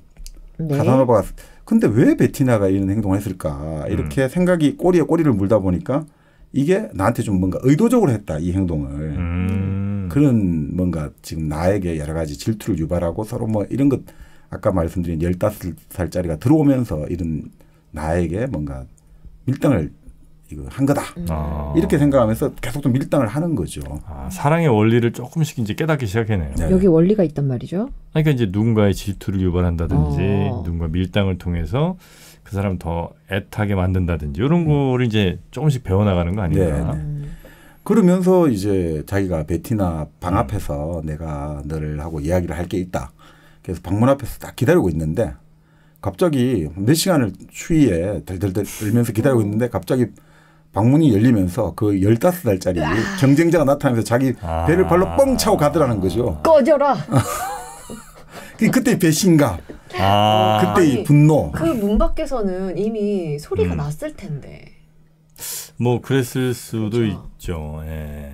네. 카사노바가 근데 왜 베티나가 이런 행동을 했을까 이렇게 생각이 꼬리에 꼬리를 물다 보니까 이게 나한테 좀 뭔가 의도적으로 했다 이 행동을 그런 뭔가 지금 나에게 여러 가지 질투를 유발하고 서로 뭐 이런 것 아까 말씀드린 15살짜리가 들어오면서 이런 나에게 뭔가 밀당을 이거 한 거다 이렇게 생각하면서 계속 좀 밀당을 하는 거죠. 사랑의 원리를 조금씩 이제 깨닫기 시작했네요. 네. 여기 원리가 있단 말이죠. 그러니까 이제 누군가의 질투를 유발한다든지 누군가 밀당을 통해서 그 사람 더 애타게 만든다든지 이런 거를 이제 조금씩 배워나가는 거 아닌가. 네. 그러면서 이제 자기가 베티나 방 앞에서 내가 너를 하고 이야기를 할 게 있다. 그래서 방문 앞에서 딱 기다리고 있는데 갑자기 몇 시간을 추위에 덜덜덜 떨면서 기다리고 있는데 갑자기 방문이 열리면서 그 15살짜리 경쟁자가 나타나면서 자기 배를 발로 뻥 차고 가더라는 거죠. 꺼져라. 그때 배신감, 그때 분노. 그 문 밖에서는 이미 소리가 났을 텐데. 뭐 그랬을 수도 그렇죠. 있죠. 예.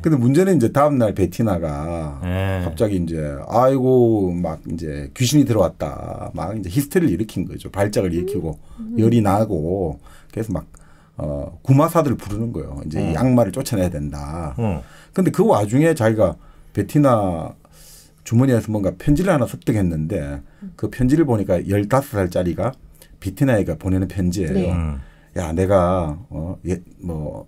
근데 문제는 이제 다음 날 베티나가 갑자기 이제 아이고 막 이제 귀신이 들어왔다. 막 이제 히스테리를 일으킨 거죠. 발작을 일으키고 열이 나고 그래서 막 구마사들을 부르는 거예요. 이제 이 악마를 쫓아내야 된다. 근데 그 와중에 자기가 베티나 주머니에서 뭔가 편지를 하나 습득했는데 그 편지를 보니까 15살짜리가 베티나에게 보내는 편지예요. 네. 야, 내가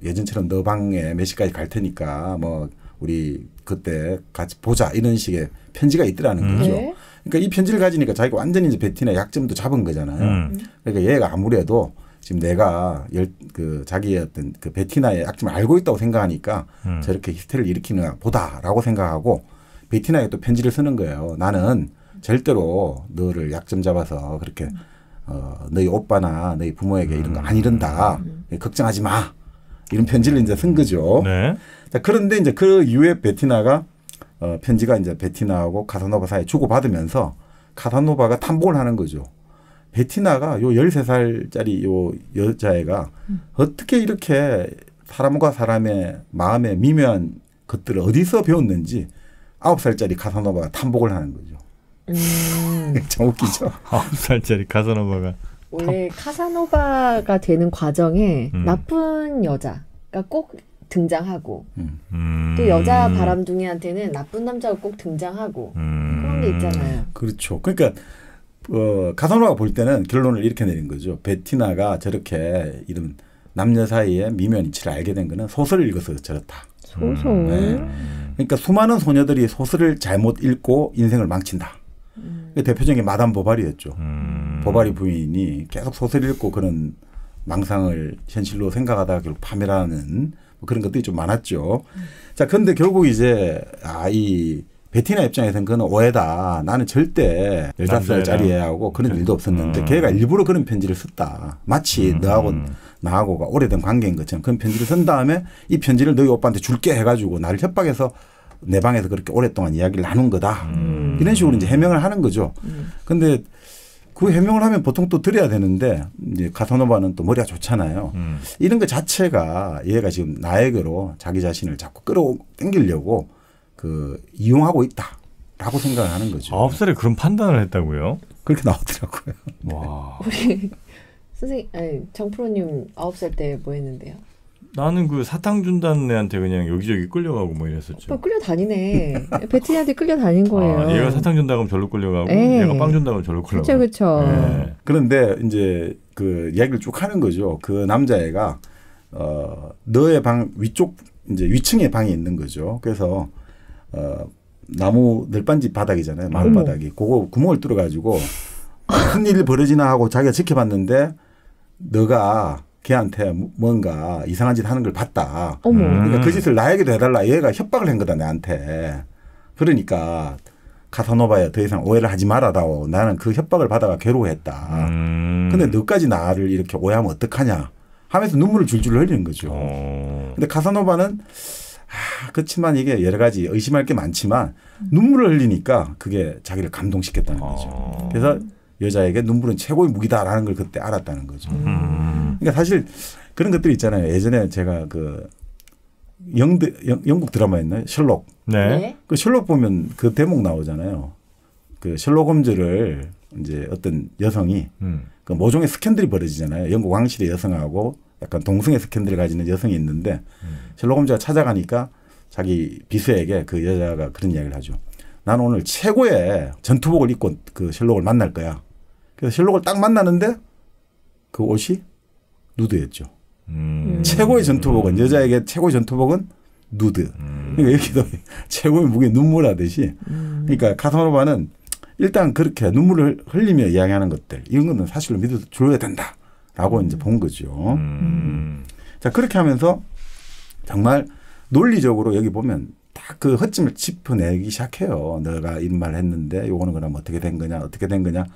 예전처럼 너 방에 몇 시까지 갈 테니까 뭐 우리 그때 같이 보자 이런 식의 편지가 있더라는 거죠. 네. 그러니까 이 편지를 가지니까 자기가 완전히 이제 베티나 약점도 잡은 거잖아요. 그러니까 얘가 아무래도 지금 내가 자기의 어떤 그 베티나의 약점을 알고 있다고 생각하니까 저렇게 히스테리를 일으키는 보다라고 생각하고 베티나에 또 편지를 쓰는 거예요. 나는 절대로 너를 약점 잡아서 그렇게 너희 오빠나 너희 부모에게 이런 거 안 이른다. 걱정하지 마. 이런 편지를 이제 쓴 거죠. 네. 자, 그런데 이제 그 이후에 베티나가 편지가 이제 베티나하고 카사노바 사이에 주고받으면서 카사노바가 탐복을 하는 거죠. 베티나가 요 13살짜리 요 여자애가 어떻게 이렇게 사람과 사람의 마음의 미묘한 것들을 어디서 배웠는지 9살짜리 카사노바가 탐복을 하는 거죠. 참 웃기죠. 9살짜리 카사노바가. 원래 카사노바가 되는 과정에 나쁜 여자가 꼭 등장하고 또 여자 바람둥이한테는 나쁜 남자가 꼭 등장하고 그런 게 있잖아요. 그렇죠. 그러니까 카사노바가 볼 때는 결론을 이렇게 내린 거죠. 베티나가 저렇게 이런 남녀 사이의 미묘한 이치를 알게 된 거는 소설을 읽어서 저렇다. 소설. 네. 그러니까 수많은 소녀들이 소설을 잘못 읽고 인생을 망친다. 대표적인 마담 보바리였죠. 보바리 부인이 계속 소설을 읽고 그런 망상을 현실로 생각하다가 결국 파멸하는 뭐 그런 것들이 좀 많았죠. 자, 그런데 결국 이제 이 베티나 입장에서는 그건 오해다. 나는 절대 15살짜리 애하고 그런 일도 없었는데 걔가 일부러 그런 편지를 썼다. 마치 너하고 나하고가 오래된 관계인 것처럼 그런 편지를 쓴 다음에 이 편지를 너희 오빠한테 줄게 해가지고 나를 협박해서 내 방에서 그렇게 오랫동안 이야기를 나눈 거다. 이런 식으로 이제 해명을 하는 거죠. 그런데 그 해명을 하면 보통 또 드려야 되는데 이제 카사노바는 또 머리가 좋잖아요. 이런 것 자체가 얘가 지금 나에게로 자기 자신을 자꾸 끌어당기려고 이용하고 있다라고 생각을 하는 거죠. 9살에 그런 판단을 했다고요? 그렇게 나오더라고요. 와. 우리 선생님, 아니, 정프로님 9살 때 뭐 했는데요? 나는 그 사탕 준다는 애한테 그냥 여기저기 끌려가고 뭐 이랬었죠. 오빠 끌려다니네. 베티나한테 끌려다닌 거예요. 얘가 사탕 준다고 하면 절로 끌려가고 에. 얘가 빵 준다고 하면 절로 끌려가고. 그렇죠. 네. 그런데 이제 그 이야기를 쭉 하는 거죠. 그 남자애가 너의 방 위쪽 이제 위층에 방이 있는 거죠. 그래서 나무 널빤지 바닥이잖아요. 마을 바닥이. 그거 구멍을 뚫어가지고 무슨 일이 벌어지나 하고 자기가 지켜봤는데 너가 걔한테 뭔가 이상한 짓 하는 걸 봤다. 그러니까 그 짓을 나에게도 해달라. 얘가 협박을 한 거다 내한테. 그러니까 카사노바야 더 이상 오해를 하지 말아다오. 나는 그 협박을 받아가 괴로워했다. 근데 너까지 나를 이렇게 오해하면 어떡하냐 하면서 눈물을 줄줄 흘리는 거죠. 근데 카사노바는 그렇지만 이게 여러 가지 의심할 게 많지만 눈물을 흘리니까 그게 자기를 감동시켰다는 거죠. 그래서 여자에게 눈물은 최고의 무기다라는 걸 그때 알았다는 거죠. 그러니까 사실 그런 것들이 있잖아요. 예전에 제가 그 영국 드라마였나요? 셜록. 네. 그 셜록 보면 그 대목 나오잖아요. 그 셜록 홈즈를 이제 어떤 여성이 그 모종의 스캔들이 벌어지잖아요. 영국 왕실의 여성하고 약간 동성애 스캔들을 가지는 여성이 있는데 셜록 홈즈가 찾아가니까 자기 비서에게 그 여자가 그런 이야기를 하죠. 나는 오늘 최고의 전투복을 입고 그 셜록을 만날 거야. 그래서 셜록을 딱 만나는데 그 옷이 누드였죠. 최고의 전투복은 여자에게 최고의 전투복은 누드. 그러니까 여기도 최고의 무게 눈물하듯이. 그러니까 카사노바는 일단 그렇게 눈물을 흘리며 이야기하는 것들 이런 거는 사실로 믿어줘야 된다라고 이제 본 거죠. 자 그렇게 하면서 정말 논리적으로 여기 보면 딱 그 허점을 짚어내기 시작해요. 너가 이런 말을 했는데 요거는 그럼 어떻게 된 거냐 어떻게 된 거냐.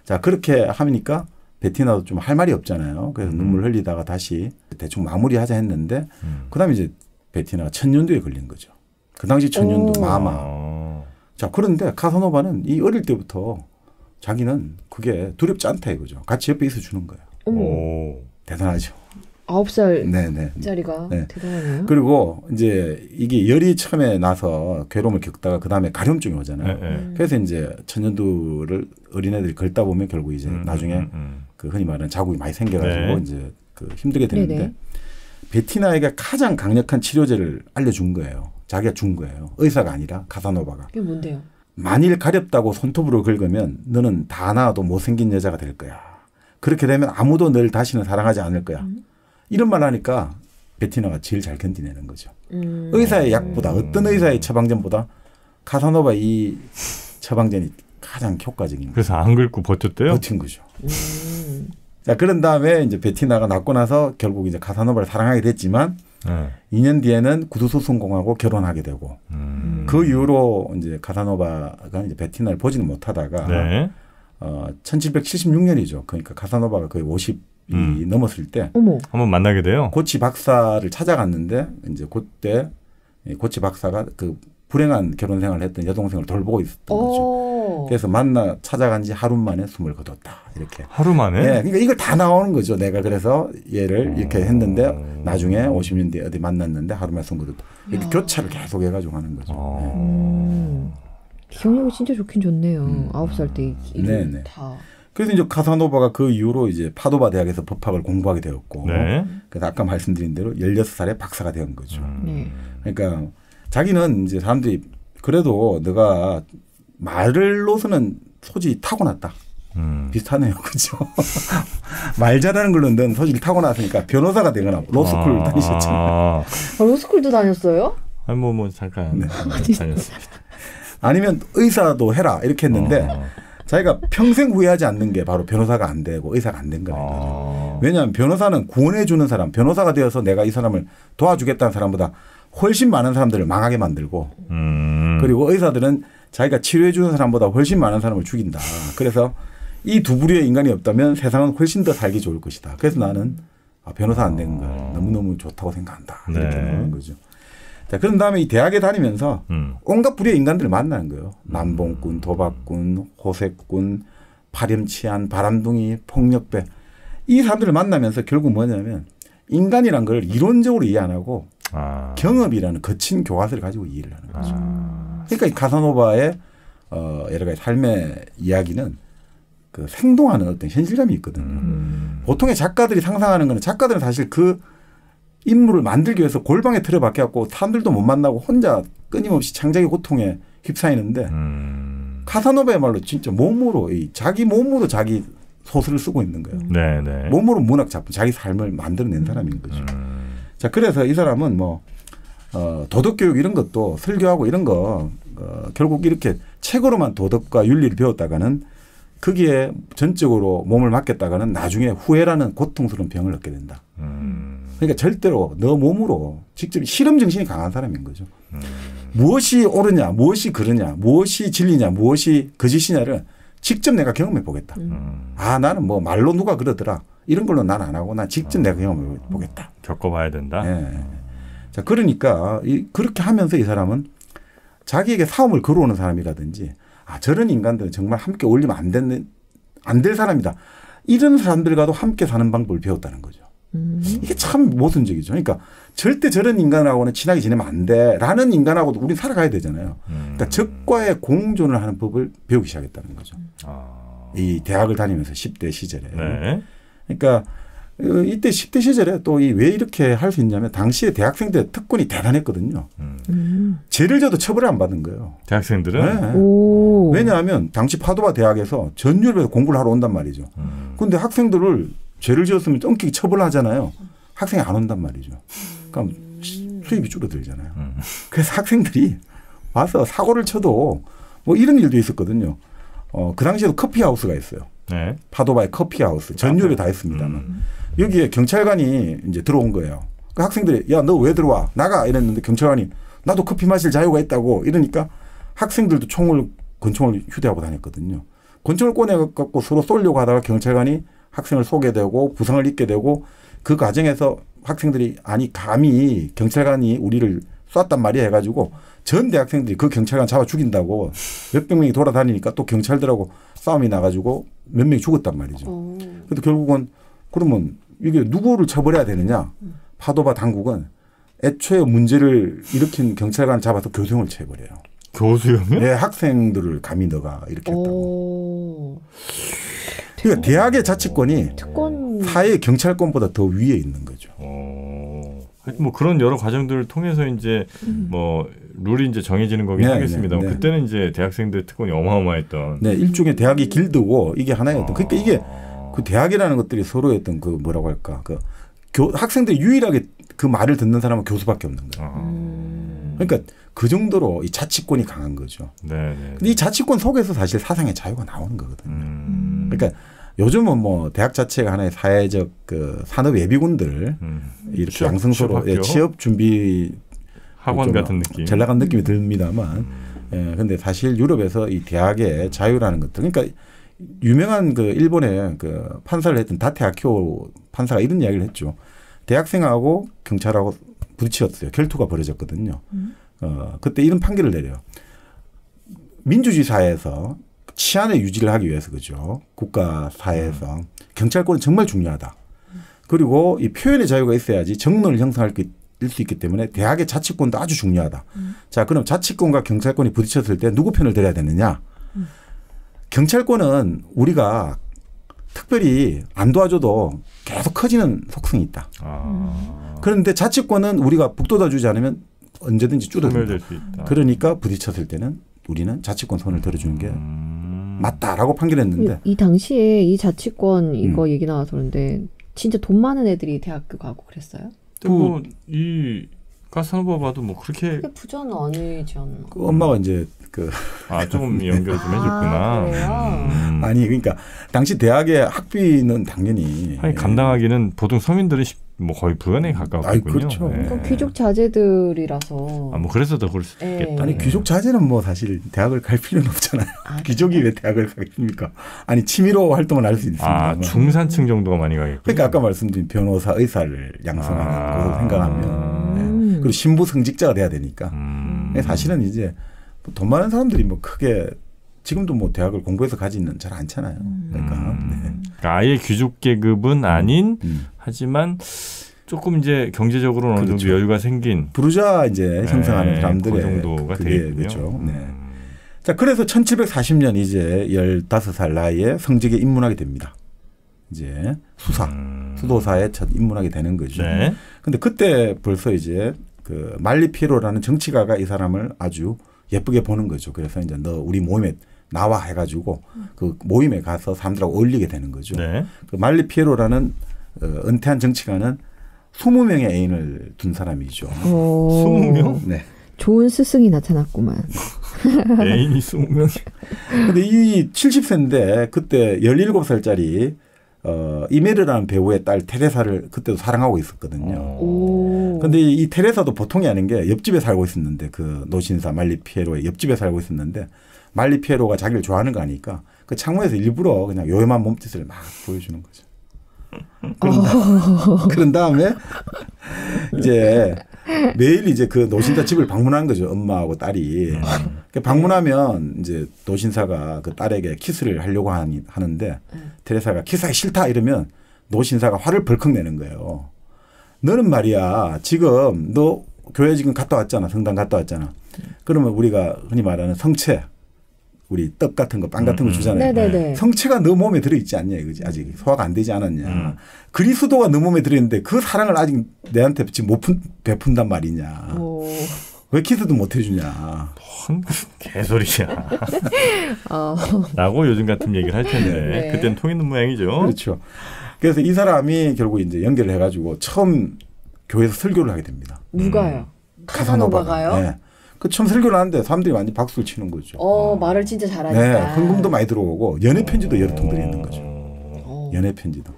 자 그렇게 하니까 베티나도 좀 할 말이 없잖아요. 그래서 눈물 흘리다가 다시 대충 마무리하자 했는데 그다음에 이제 베티나가 천년두에 걸린 거죠. 그 당시 천년두 마마. 자 그런데 카사노바는 이 어릴 때부터 자기는 그게 두렵지 않다 이거죠. 같이 옆에 있어 주는 거예요. 오. 대단하죠. 9살짜리가 네. 대단하네요. 그리고 이제 이게 열이 처음에 나서 괴로움을 겪다가 그다음에 가려움증이 오잖아요. 그래서 이제 천연두를 어린애들이 긁다 보면 결국 이제 나중에 그 흔히 말하는 자국이 많이 생겨가지고 네. 이제 그 힘들게 되는데 네네. 베티나에게 가장 강력한 치료제를 알려준 거예요. 자기가 준 거예요. 의사가 아니라 카사노바가. 그게 뭔데요? 만일 가렵다고 손톱으로 긁으면 너는 다 나아도 못생긴 여자가 될 거야. 그렇게 되면 아무도 널 다시는 사랑하지 않을 거야. 이런 말 하니까 베티나가 제일 잘 견디내는 거죠. 의사의 약보다 어떤 의사의 처방전보다 카사노바 이 처방전이 가장 효과적인 거예요. 그래서 안 긁고 버텼대요? 버틴 거죠. 자, 그런 다음에 이제 베티나가 낳고 나서 결국 이제 카사노바를 사랑하게 됐지만 2년 뒤에는 구두소송공하고 결혼하게 되고 그 이후로 이제 카사노바가 이제 베티나를 보지는 못하다가 네. 1776년이죠. 그러니까 카사노바가 거의 50이 넘었을 때 한번 만나게 돼요. 고치 박사를 찾아갔는데 이제 그때 고치 박사가 그 불행한 결혼 생활을 했던 여동생을 돌보고 있었던 거죠. 그래서 찾아간 지 하루 만에 숨을 거뒀다. 이렇게. 하루 만에? 네, 그러니까 이걸 다 나오는 거죠. 내가 그래서 얘를 이렇게 했는데 나중에 50년 뒤에 어디 만났는데 하루 만에 숨을 거뒀다. 이렇게 교차를 계속 해가지고 하는 거죠. 기억력이 진짜 좋긴 좋네요. 9살 때 네네. 다. 그래서 이제 카사노바가 그 이후로 이제 파도바 대학에서 법학을 공부하게 되었고, 네. 그래서 아까 말씀드린 대로 16살에 박사가 된 거죠. 그러니까 자기는 이제 사람들이 그래도 너가 말로서는 소질이 타고났다. 비슷하네요. 그죠? 말 잘하는 걸로 넌 소질이 타고났으니까 변호사가 되거나 로스쿨 다니셨잖아요. 로스쿨도 다녔어요? 아니 뭐 잠깐 네. 다녔습니다. 아니면 의사도 해라 이렇게 했는데 자기가 평생 후회하지 않는 게 바로 변호사가 안 되고 의사가 안 된 거예요. 왜냐하면 변호사는 구원해 주는 사람, 변호사가 되어서 내가 이 사람을 도와주겠다는 사람보다 훨씬 많은 사람들을 망하게 만들고 그리고 의사들은 자기가 치료해 주는 사람보다 훨씬 많은 사람을 죽인다. 그래서 이 두 부류의 인간이 없다면 세상은 훨씬 더 살기 좋을 것이다. 그래서 나는 변호사 안 되는 거야. 너무너무 좋다고 생각한다. 이렇게 나오는 거죠. 자, 그런 다음에 이 대학에 다니면서 온갖 부류의 인간들을 만나는 거예요. 남봉꾼, 도박꾼, 호색꾼, 파렴치한, 바람둥이, 폭력배. 이 사람들을 만나면서 결국 뭐냐면 인간이란 걸 이론적으로 이해 안 하고 경험이라는 거친 교과서를 가지고 이해를 하는 거죠. 그러니까 이 카사노바의 여러 가지 삶의 이야기는 그 생동하는 어떤 현실감이 있거든요. 보통의 작가들이 상상하는 거는 작가들은 사실 그 인물을 만들기 위해서 골방에 틀어박혀갖고 사람들도 못 만나고 혼자 끊임없이 창작의 고통에 휩싸이는데 카사노바야말로 진짜 몸으로 자기 몸으로 자기 소설을 쓰고 있는 거예요. 네네. 몸으로 문학 작품, 자기 삶을 만들어낸 사람인 거죠. 자, 그래서 이 사람은 뭐 도덕교육 이런 것도 설교하고 이런 거 결국 이렇게 책으로만 도덕과 윤리를 배웠다가는 거기에 전적으로 몸을 맡겼다가는 나중에 후회라는 고통스러운 병을 얻게 된다. 그러니까 절대로 너 몸으로 직접 실험 정신이 강한 사람인 거죠. 무엇이 옳으냐, 무엇이 그르냐, 무엇이 진리냐, 무엇이 거짓이냐를 직접 내가 경험해 보겠다. 나는 뭐 말로 누가 그러더라. 이런 걸로 난 안 하고 난 직접 내가 경험해 보겠다. 겪어봐야 된다. 네. 자, 그러니까 그렇게 하면서 이 사람은 자기에게 사움을 걸어오는 사람이라든지 저런 인간들은 정말 함께 어울리면 안 될 사람이다. 이런 사람들과도 함께 사는 방법을 배웠다는 거죠. 이게 참 모순적이죠. 그러니까 절대 저런 인간하고는 친하게 지내면 안 돼라는 인간하고도 우린 살아가야 되잖아요. 그러니까 적과의 공존을 하는 법을 배우기 시작했다는 거죠. 이 대학을 다니면서 10대 시절에. 네. 그러니까 이때 10대 시절에 또 왜 이렇게 할 수 있냐면 당시에 대학생들의 특권이 대단했거든요. 죄를 져도 처벌을 안 받는 거예요. 대학생들은? 네. 왜냐하면 당시 파도바 대학에서 전 유럽에서 공부를 하러 온단 말이죠. 그런데 학생들을 죄를 지었으면 똥끼기 처벌하잖아요. 학생이 안 온단 말이죠. 그럼 수입이 줄어들잖아요. 그래서 학생들이 와서 사고를 쳐도 뭐 이런 일도 있었거든요. 그 당시에도 커피하우스가 있어요. 네. 파도바의 커피하우스. 전 유럽에 다 있습니다만. 여기에 경찰관이 이제 들어온 거예요. 그 학생들이 야, 너 왜 들어와? 나가! 이랬는데 경찰관이 나도 커피 마실 자유가 있다고 이러니까 학생들도 권총을 휴대하고 다녔거든요. 권총을 꺼내갖고 서로 쏘려고 하다가 경찰관이 학생을 쏘게 되고 부상을 입게 되고 그 과정에서 학생들이 감히 경찰관이 우리를 쐈단 말이야 해가지고 전 대학생들이 그 경찰관 잡아 죽인다고 몇백 명이 돌아다니니까 또 경찰들하고 싸움이 나가지고 몇 명이 죽었단 말이죠. 그래도 결국은 그러면 이게 누구를 처벌해야 되느냐. 파도바 당국은 애초에 문제를 일으킨 경찰관을 잡아서 교수형을 처해버려요. 교수형이요? 네, 학생들을 감히 너가 이렇게 했다고. 그러니까 대학의 자치권이 사회 경찰권보다 더 위에 있는 거죠. 뭐 그런 여러 과정들을 통해서 이제 뭐 룰이 이제 정해지는 거긴 하겠습니다만 그때는 이제 대학생들 특권이 어마어마했던. 네, 일종의 대학이 길드고 이게 하나였던. 그러니까 이게 그 대학이라는 것들이 서로의 어떤 그 뭐라고 할까 그 학생들이 유일하게 그 말을 듣는 사람은 교수밖에 없는 거예요. 그러니까 그 정도로 이 자치권이 강한 거죠. 네. 근데 이 자치권 속에서 사실 사상의 자유가 나오는 거거든요. 그러니까 요즘은 뭐 대학 자체가 하나의 사회적 그 산업 예비군들 이렇게 양성소로 취업 준비 학원 같은 느낌, 잘 나간 느낌이 듭니다만, 근데 사실 유럽에서 이 대학의 자유라는 것들, 그러니까 유명한 그 일본의 그 판사를 했던 다테 아키오 판사가 이런 이야기를 했죠. 대학생하고 경찰하고 부딪혔어요. 결투가 벌어졌거든요. 그때 이런 판결을 내려요. 민주주의 사회에서 치안의 유지를 하기 위해서 그죠. 국가 사회에서 경찰권은 정말 중요하다. 그리고 이 표현의 자유가 있어야지 정론을 형성할 수 있기 때문에 대학의 자치권도 아주 중요하다. 자, 그럼 자치권과 경찰권이 부딪혔을 때 누구 편을 들어야 되느냐? 경찰권은 우리가 특별히 안 도와줘도 계속 커지는 속성이 있다. 그런데 자치권은 우리가 북돋아주지 않으면 언제든지 줄어든다. 그러니까 부딪혔을 때는 우리는 자치권 손을 들어주는 게 맞다라고 판결했는데 이 당시에 이 자치권 이거 얘기 나와서 그런데 진짜 돈 많은 애들이 대학교 가고 그랬어요? 뭐 이 카사노바 봐도 뭐 그렇게 부자는 아니지 않나? 그 엄마가 이제 조금 연결 좀 해줬구나. 그래요? 아니 그러니까 당시 대학의 학비는 당연히 감당하기는 보통 서민들은 뭐 거의 불가능에 가까웠군요. 그렇죠. 네. 귀족 자제들이라서. 뭐 그래서 더 그럴 수도 있겠다. 아니 귀족 자제는 뭐 사실 대학을 갈 필요는 없잖아요. 귀족이 왜 대학을 가겠습니까? 아니 취미로 활동을 할 수 있습니다. 중산층 정도가 많이 가겠군요. 그러니까 아까 말씀드린 변호사, 의사를 양성하는 것으로 생각하면 그리고 신부 승직자가 돼야 되니까 사실은 이제 돈 많은 사람들이 뭐 크게 지금도 뭐 대학을 공부해서 가지는 잘 않잖아요. 그러니까 아예 귀족 계급은 아닌 하지만 조금 이제 경제적으로 어느 정도 여유가 생긴 부르자 이제 형성하는 사람들의 그 정도가 되겠군요. 그렇죠. 자, 그래서 1740년 이제 15살 나이에 성직에 입문하게 됩니다. 이제 수도사에 첫 입문하게 되는 거죠. 근데 그때 벌써 이제 그 말리 피에로라는 정치가가 이 사람을 아주 예쁘게 보는 거죠. 그래서 이제 너 우리 모임에 나와 해가지고 그 모임에 가서 사람들하고 어울리게 되는 거죠. 그 말리 피에로라는 은퇴한 정치가는 20명의 애인을 둔 사람이죠. 20명? 네. 좋은 스승이 나타났구만. 애인이 20명? 근데 이 70세인데 그때 17살짜리 이메르라는 배우의 딸 테레사를 그때도 사랑하고 있었거든요. 근데 이 테레사도 보통이 아닌 게 옆집에 살고 있었는데 그 노신사 말리 피에로의 옆집에 살고 있었는데 말리 피에로가 자기를 좋아하는 거 아니까 그 창문에서 일부러 그냥 요염한 몸짓을 막 보여주는 거죠. 그런 다음에 이제 매일 이제 그 노신사 집을 방문한 거죠. 엄마하고 딸이. 방문하면 이제 노신사가 그 딸에게 키스를 하려고 하는데 테레사가 키스하기 싫다 이러면 노신사가 화를 벌컥 내는 거예요. 너는 말이야 지금 너 교회 지금 갔다 왔잖아. 성당 갔다 왔잖아. 그러면 우리가 흔히 말하는 성체 우리 떡 같은 거, 빵 같은 거 주잖아요. 네네네. 성체가 너 몸에 들어있지 않냐 이거지. 아직 소화가 안 되지 않았냐. 그리스도가 너 몸에 들어있는데 그 사랑을 아직 내한테 지금 못 베푼단 말이냐. 왜 키스도 못 해주냐. 뭔 개소리야. 라고 요즘 같은 얘기를 할 텐데 그때는 통했는 모양이죠. 그렇죠. 그래서 이 사람이 결국 이제 연결을 해가지고 처음 교회에서 설교를 하게 됩니다. 누가요? 카사노바가요? 네. 그 처음 설교를 하는데 사람들이 많이 박수를 치는 거죠. 말을 진짜 잘하니까. 네, 헌금도 많이 들어오고 연애 편지도 여러 통 들어있는 거죠. 연애 편지도.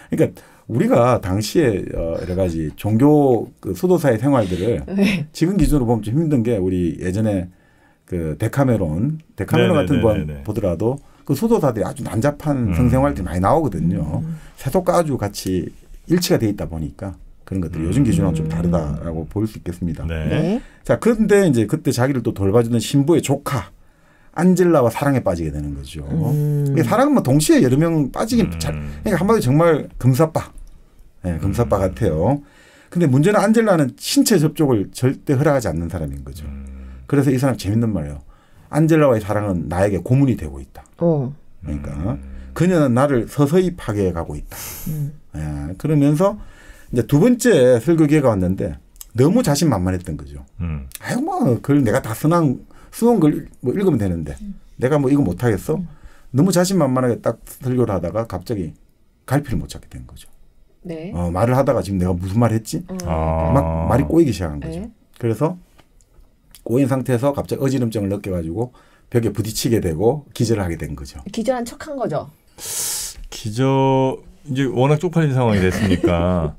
그러니까 우리가 당시에 여러 가지 종교 그 수도사의 생활들을 지금 기준으로 보면 좀 힘든 게 우리 예전에 그 데카메론 같은 번 보더라도 그 수도사들이 아주 난잡한 성생활들이 많이 나오거든요. 세속과 아주 같이 일치가 돼 있다 보니까. 그런 것들이 요즘 기준하고 좀 다르다라고 볼 수 있겠습니다. 자, 그런데 이제 그때 자기를 또 돌봐주는 신부의 조카 안젤라와 사랑에 빠지게 되는 거죠. 사랑은 뭐 동시에 여러 명 빠지긴 그러니까 한마디로 정말 금사빠. 네, 금사빠 같아요. 근데 문제는 안젤라는 신체 접촉을 절대 허락하지 않는 사람인 거죠. 그래서 이 사람 재밌는 말이에요. 안젤라와의 사랑은 나에게 고문이 되고 있다. 그러니까 그녀는 나를 서서히 파괴해가고 있다. 네, 그러면서 이제 두 번째 설교 기회가 왔는데 너무 자신만만했던 거죠. 아유 뭐 그걸 내가 다 써놓은 걸 뭐 읽으면 되는데 내가 뭐 이거 못하겠어? 너무 자신만만하게 딱 설교를 하다가 갑자기 갈피를 못 잡게 된 거죠. 네. 말을 하다가 지금 내가 무슨 말 했지? 막 말이 꼬이기 시작한 거죠. 그래서 꼬인 상태에서 갑자기 어지럼증을 느껴가지고 벽에 부딪히게 되고 기절을 하게 된 거죠. 기절한 척한 거죠. 이제 워낙 쪽팔린 상황이 됐으니까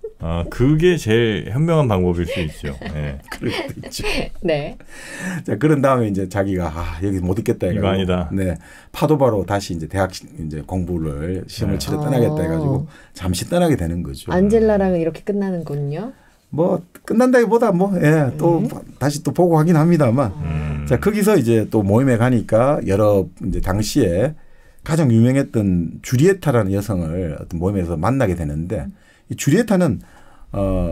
그게 제일 현명한 방법일 수 있죠. 네. 그럴 수도 있죠. 네. 자, 그런 다음에 이제 자기가 여기 못 있겠다 해가지고 이거 아니다. 네, 파도바로 다시 이제 대학 이제 공부를 시험을 치러 떠나겠다 해가지고 잠시 떠나게 되는 거죠. 안젤라랑은 이렇게 끝나는군요. 뭐 끝난다기보다 또 다시 또 보고 하긴 합니다만 자, 거기서 이제 또 모임에 가니까 여러 이제 당시에 가장 유명했던 주리에타라는 여성을 어떤 모임에서 만나게 되는데 이 주리에타는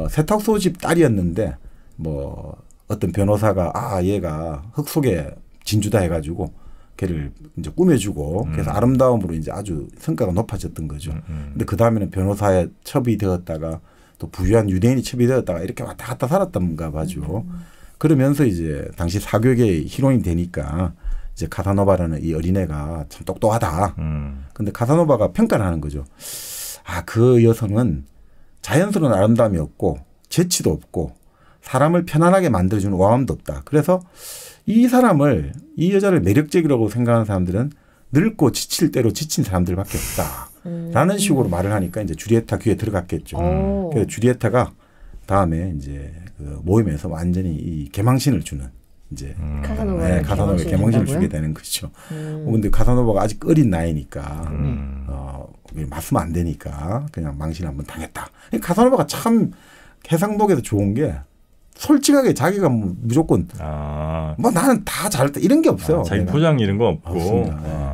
세탁소 집 딸이었는데 뭐 어떤 변호사가 얘가 흙 속에 진주다 해가지고 걔를 이제 꾸며주고 그래서 아름다움으로 이제 아주 성과가 높아졌던 거죠. 근데 그 다음에는 변호사에 첩이 되었다가 또 부유한 유대인이 첩이 되었다가 이렇게 왔다 갔다 살았던가 봐죠. 그러면서 이제 당시 사교계의 희롱이 되니까 이제 카사노바라는 이 어린애가 참 똑똑하다. 근데 카사노바가 평가를 하는 거죠. 그 여성은 자연스러운 아름다움이 없고 재치도 없고 사람을 편안하게 만들어주는 와함도 없다. 그래서 이 여자를 매력적이라고 생각하는 사람들은 늙고 지칠 대로 지친 사람들밖에 없다. 라는 식으로 말을 하니까 이제 주리에타 귀에 들어갔겠죠. 그래서 주리에타가 다음에 이제 그 모임에서 완전히 이 개망신을 주는 이제 카사노바에 개망신을 주게 되는 거죠. 근데 카사노바가 아직 어린 나이니까 맞으면 안 되니까 그냥 망신 한번 당했다. 카사노바가 참 해상독에서 좋은 게 솔직하게 자기가 무조건 뭐 나는 다 잘했다 이런 게 없어요. 자기 포장 이런 거 없고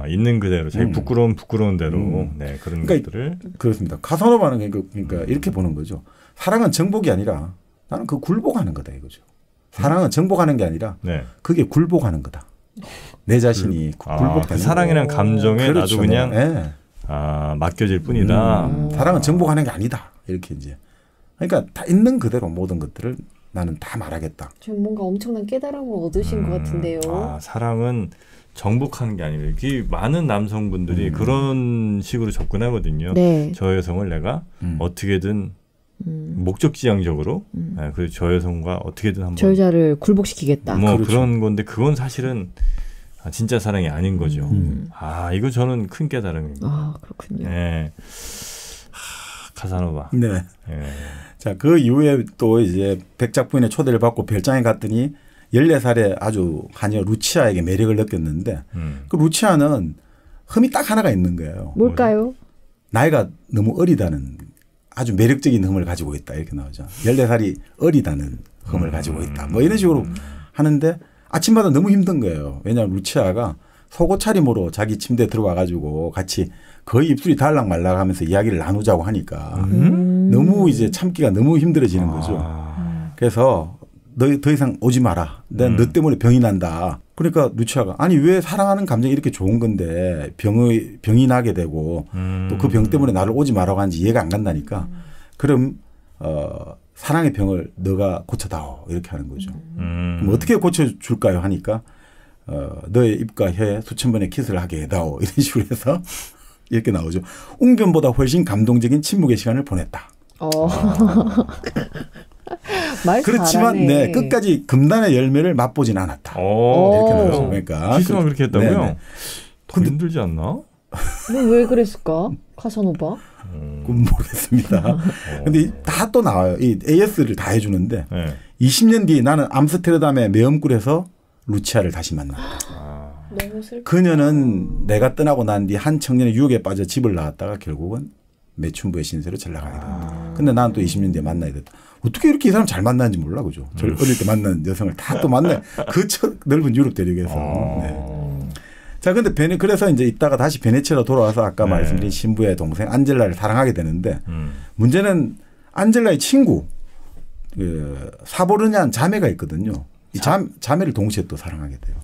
있는 그대로 자기 부끄러운 대로 네, 그런 것들을 그렇습니다. 카사노바는 그러니까 이렇게 보는 거죠. 사랑은 정복이 아니라 나는 그 굴복하는 거다 이거죠. 사랑은 정복하는 게 아니라 그게 굴복하는 거다. 내 자신이 굴복하는 사랑이란 감정에 그렇죠. 나도 그냥 맡겨질 뿐이다. 사랑은 정복하는 게 아니다. 이렇게 이제 그러니까 다 있는 그대로 모든 것들을 나는 다 말하겠다. 지금 뭔가 엄청난 깨달음을 얻으신 것 같은데요. 사랑은 정복하는 게 아니라 많은 남성분들이 그런 식으로 접근하거든요. 네. 저 여성을 내가 어떻게든 목적지향적으로 그리고 저 여성과 어떻게든 한번 저 여자를 굴복시키겠다. 뭐 그렇죠. 그런 건데 그건 사실은 진짜 사랑이 아닌 거죠. 이거 저는 큰 깨달음입니다. 그렇군요. 네. 카사노바. 네. 자, 그 이후에 또 이제 백작 부인의 초대를 받고 별장에 갔더니 14살의 아주 하녀 루치아에게 매력을 느꼈는데 그 루치아는 흠이 딱 하나가 있는 거예요. 뭘까요? 나이가 너무 어리다는 아주 매력적인 흠을 가지고 있다 이렇게 나오죠. 14살이 어리다는 흠을 가지고 있다. 뭐 이런 식으로 하는데 아침마다 너무 힘든 거예요. 왜냐하면 루치아가 속옷 차림으로 자기 침대에 들어와 가지고 같이 거의 입술이 달락말락 하면서 이야기를 나누자고 하니까 너무 이제 참기가 너무 힘들어지는 거죠. 그래서 너 더 이상 오지 마라. 난 너 때문에 병이 난다. 그러니까 루치아가 아니 왜 사랑하는 감정이 이렇게 좋은 건데 병이 나게 되고 또 그 병 때문에 나를 오지 마라고 하는지 이해가 안 간다니까. 그럼 사랑의 병을 너가 고쳐다오 이렇게 하는 거죠. 그럼 어떻게 고쳐줄까요 하니까 너의 입과 혀에 수천 번의 키스를 하게 해다오 이런 식으로 해서 이렇게 나오죠. 웅변보다 훨씬 감동적인 침묵의 시간을 보냈다. 말 그렇지만 잘하네. 끝까지 금단의 열매를 맛보진 않았다. 이렇게 나오죠. 그러니까 키스만 그렇게 했다고요? 네네. 더 힘들지 않나? 왜 그랬을까? 카사노바? 그건 모르겠습니다. 근데 다 또 나와요. 이 AS를 다 해주는데 20년 뒤에 나는 암스테르담의 매음굴에서 루치아를 다시 만났다. 너무 슬퍼. 그녀는 내가 떠나고 난 뒤 한 청년의 유혹에 빠져 집을 나왔다가 결국은 매춘부의 신세로 전락하게 된다. 근데 난 또 20년 뒤에 만나야 됐다. 어떻게 이렇게 이 사람 잘 만나는지 몰라, 그죠? 저 어릴 때 만난 여성을 다 또 만나요. 그 넓은 유럽 대륙에서. 네. 자, 근데 그래서 이제 이따가 다시 베네치아로 돌아와서 아까 말씀드린 신부의 동생 안젤라를 사랑하게 되는데 문제는 안젤라의 친구 사보르냐는 자매가 있거든요. 이 자매를 동시에 또 사랑하게 돼요.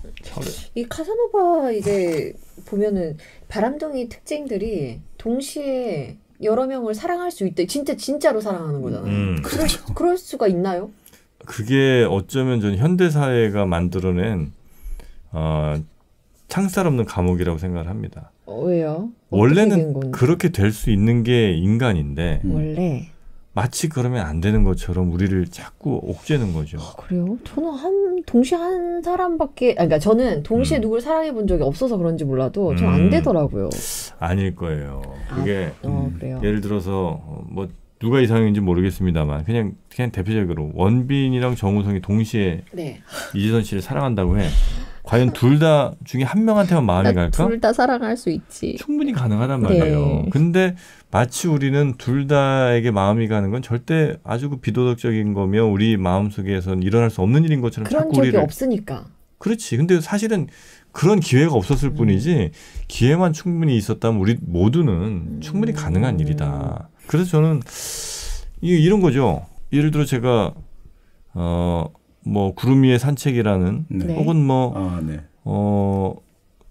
이 카사노바 이제 보면은 바람둥이 특징들이 동시에 여러 명을 사랑할 수 있다. 진짜로 사랑하는 거잖아요. 그렇죠. 그럴 수가 있나요? 그게 어쩌면 전 현대 사회가 만들어낸 창살 없는 감옥이라고 생각을 합니다. 왜요? 원래는 그렇게 될 수 있는 게 인간인데 원래 마치 그러면 안 되는 것처럼 우리를 자꾸 옥죄는 거죠. 그래요? 저는 동시에 한 사람밖에 그러니까 저는 동시에 누구를 사랑해 본 적이 없어서 그런지 몰라도 전 안 되더라고요. 아닐 거예요. 그게 그래요. 예를 들어서 뭐 누가 이상형인지 모르겠습니다만 그냥 대표적으로 원빈이랑 정우성이 동시에 이재선 씨를 사랑한다고 해. 과연 둘 다 중에 한 명한테만 마음이 갈까? 둘 다 사랑할 수 있지. 충분히 가능하단 말이에요. 근데 마치 우리는 둘 다에게 마음이 가는 건 절대 아주 비도덕적인 거며 우리 마음속에선 일어날 수 없는 일인 것처럼 그런 자꾸 적이 우리를 없으니까. 그렇지. 근데 사실은 그런 기회가 없었을 뿐이지 기회만 충분히 있었다면 우리 모두는 충분히 가능한 일이다. 그래서 저는 이런 거죠. 예를 들어 제가 뭐 구름 위의 산책이라는 네. 혹은 뭐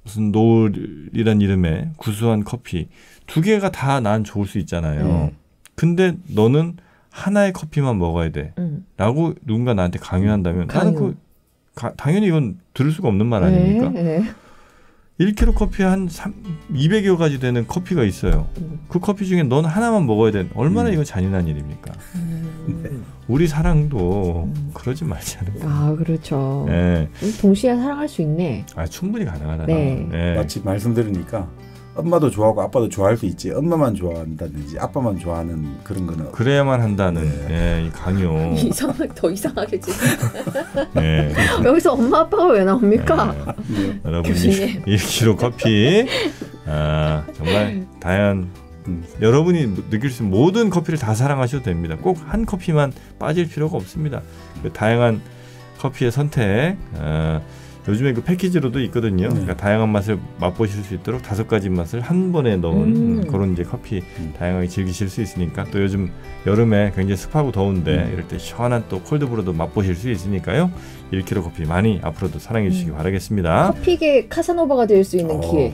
무슨 노을이란 이름의 구수한 커피 두 개가 다 난 좋을 수 있잖아요. 근데 너는 하나의 커피만 먹어야 돼 라고 누군가 나한테 강요한다면 나는 당연히 이건 들을 수가 없는 말 아닙니까? 네. 1kg 커피에 한 200여 가지 되는 커피가 있어요. 그 커피 중에 넌 하나만 먹어야 돼. 얼마나 이건 잔인한 일입니까? 우리 사랑도 그러지 말자는 거예요. 아, 그렇죠. 네. 동시에 사랑할 수 있네. 충분히 가능하다. 네. 네. 마치 말씀 들으니까 엄마도 좋아하고 아빠도 좋아할 수 있지. 엄마만 좋아한다든지 아빠만 좋아하는 그런 거는 그래야만 한다는 이 강요. 더 이상하게 지금. 네. 여기서 엄마 아빠가 왜 나옵니까? 여러분 1kg 커피 정말 다양한 여러분이 느낄 수 있는 모든 커피를 다 사랑하셔도 됩니다. 꼭 한 커피만 빠질 필요가 없습니다. 그 다양한 커피의 선택 요즘에 그 패키지로도 있거든요. 그러니까 다양한 맛을 맛보실 수 있도록 5가지 맛을 한 번에 넣은 그런 이제 커피 다양하게 즐기실 수 있으니까 또 요즘 여름에 굉장히 습하고 더운데 이럴 때 시원한 또 콜드브루도 맛보실 수 있으니까요. 1kg 커피 많이 앞으로도 사랑해 주시기 바라겠습니다. 커피계 카사노바가 될 수 있는 기회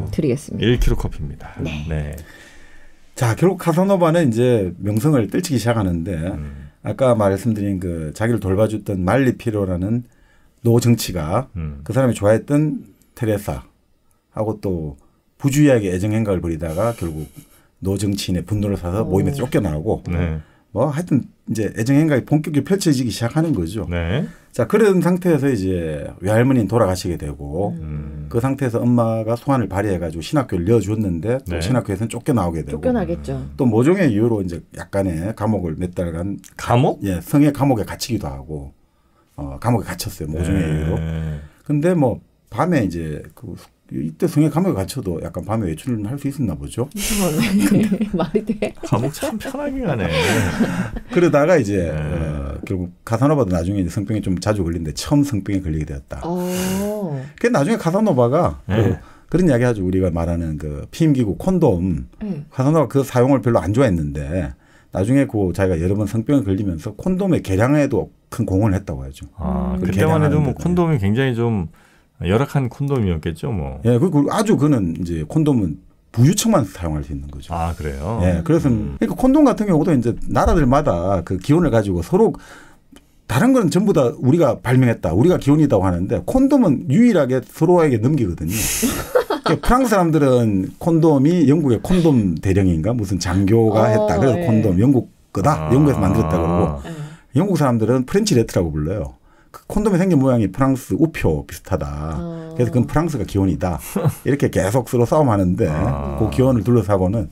드리겠습니다. 1kg 커피입니다. 네. 자, 결국 카사노바는 이제 명성을 떨치기 시작하는데 아까 말씀드린 그 자기를 돌봐줬던 말리피로라는 노정치가 그 사람이 좋아했던 테레사하고 또 부주의하게 애정행각을 벌이다가 결국 노정치인의 분노를 사서 모임에서 쫓겨나고 뭐 하여튼 이제 애정행각이 본격적으로 펼쳐지기 시작하는 거죠. 네. 자, 그런 상태에서 이제 외할머니는 돌아가시게 되고 그 상태에서 엄마가 소환을 발휘해가지고 신학교를 넣어줬는데 또 신학교에서는 쫓겨나오게 되고 쫓겨나겠죠. 또 모종의 이유로 이제 약간의 감옥을 몇 달간 감옥? 예, 성의 감옥에 갇히기도 하고 감옥에 갇혔어요. 모종의 이유로. 근데 뭐 밤에 이제 이때 성의 감옥에 갇혀도 약간 밤에 외출을 할 수 있었나 보죠. 말이 돼? 감옥 참 편하게 가네. 그러다가 이제 결국 카사노바도 나중에 이제 성병에 좀 자주 걸리는데 처음 성병에 걸리게 되었다. 그 나중에 카사노바가 그런 이야기 하죠. 우리가 말하는 그 피임기구 콘돔. 카사노바가 그 사용을 별로 안 좋아했는데 나중에 그 자기가 여러 번 성병에 걸리면서 콘돔의 개량에도 큰 공헌을 했다고 하죠. 그때만 해도 뭐 콘돔이 굉장히 좀 열악한 콘돔이었겠죠, 뭐. 예, 그리고 아주 그는 이제 콘돔은 부유층만 사용할 수 있는 거죠. 아, 그래요? 예, 그래서 그러니까 콘돔 같은 경우도 이제 나라들마다 그 기원을 가지고 서로 다른 건 전부 다 우리가 발명했다, 우리가 기원이다고 하는데 콘돔은 유일하게 서로에게 넘기거든요. 프랑스 사람들은 콘돔이 영국의 콘돔 대령인가 무슨 장교가 했다. 그래서 콘돔 영국 거다. 영국에서 만들었다 그러고 영국 사람들은 프렌치 레트라고 불러요. 그 콘돔의 생긴 모양이 프랑스 우표 비슷하다. 그래서 그건 프랑스가 기원이다. 이렇게 계속 서로 싸움하는데 그 기원을 둘러싸고는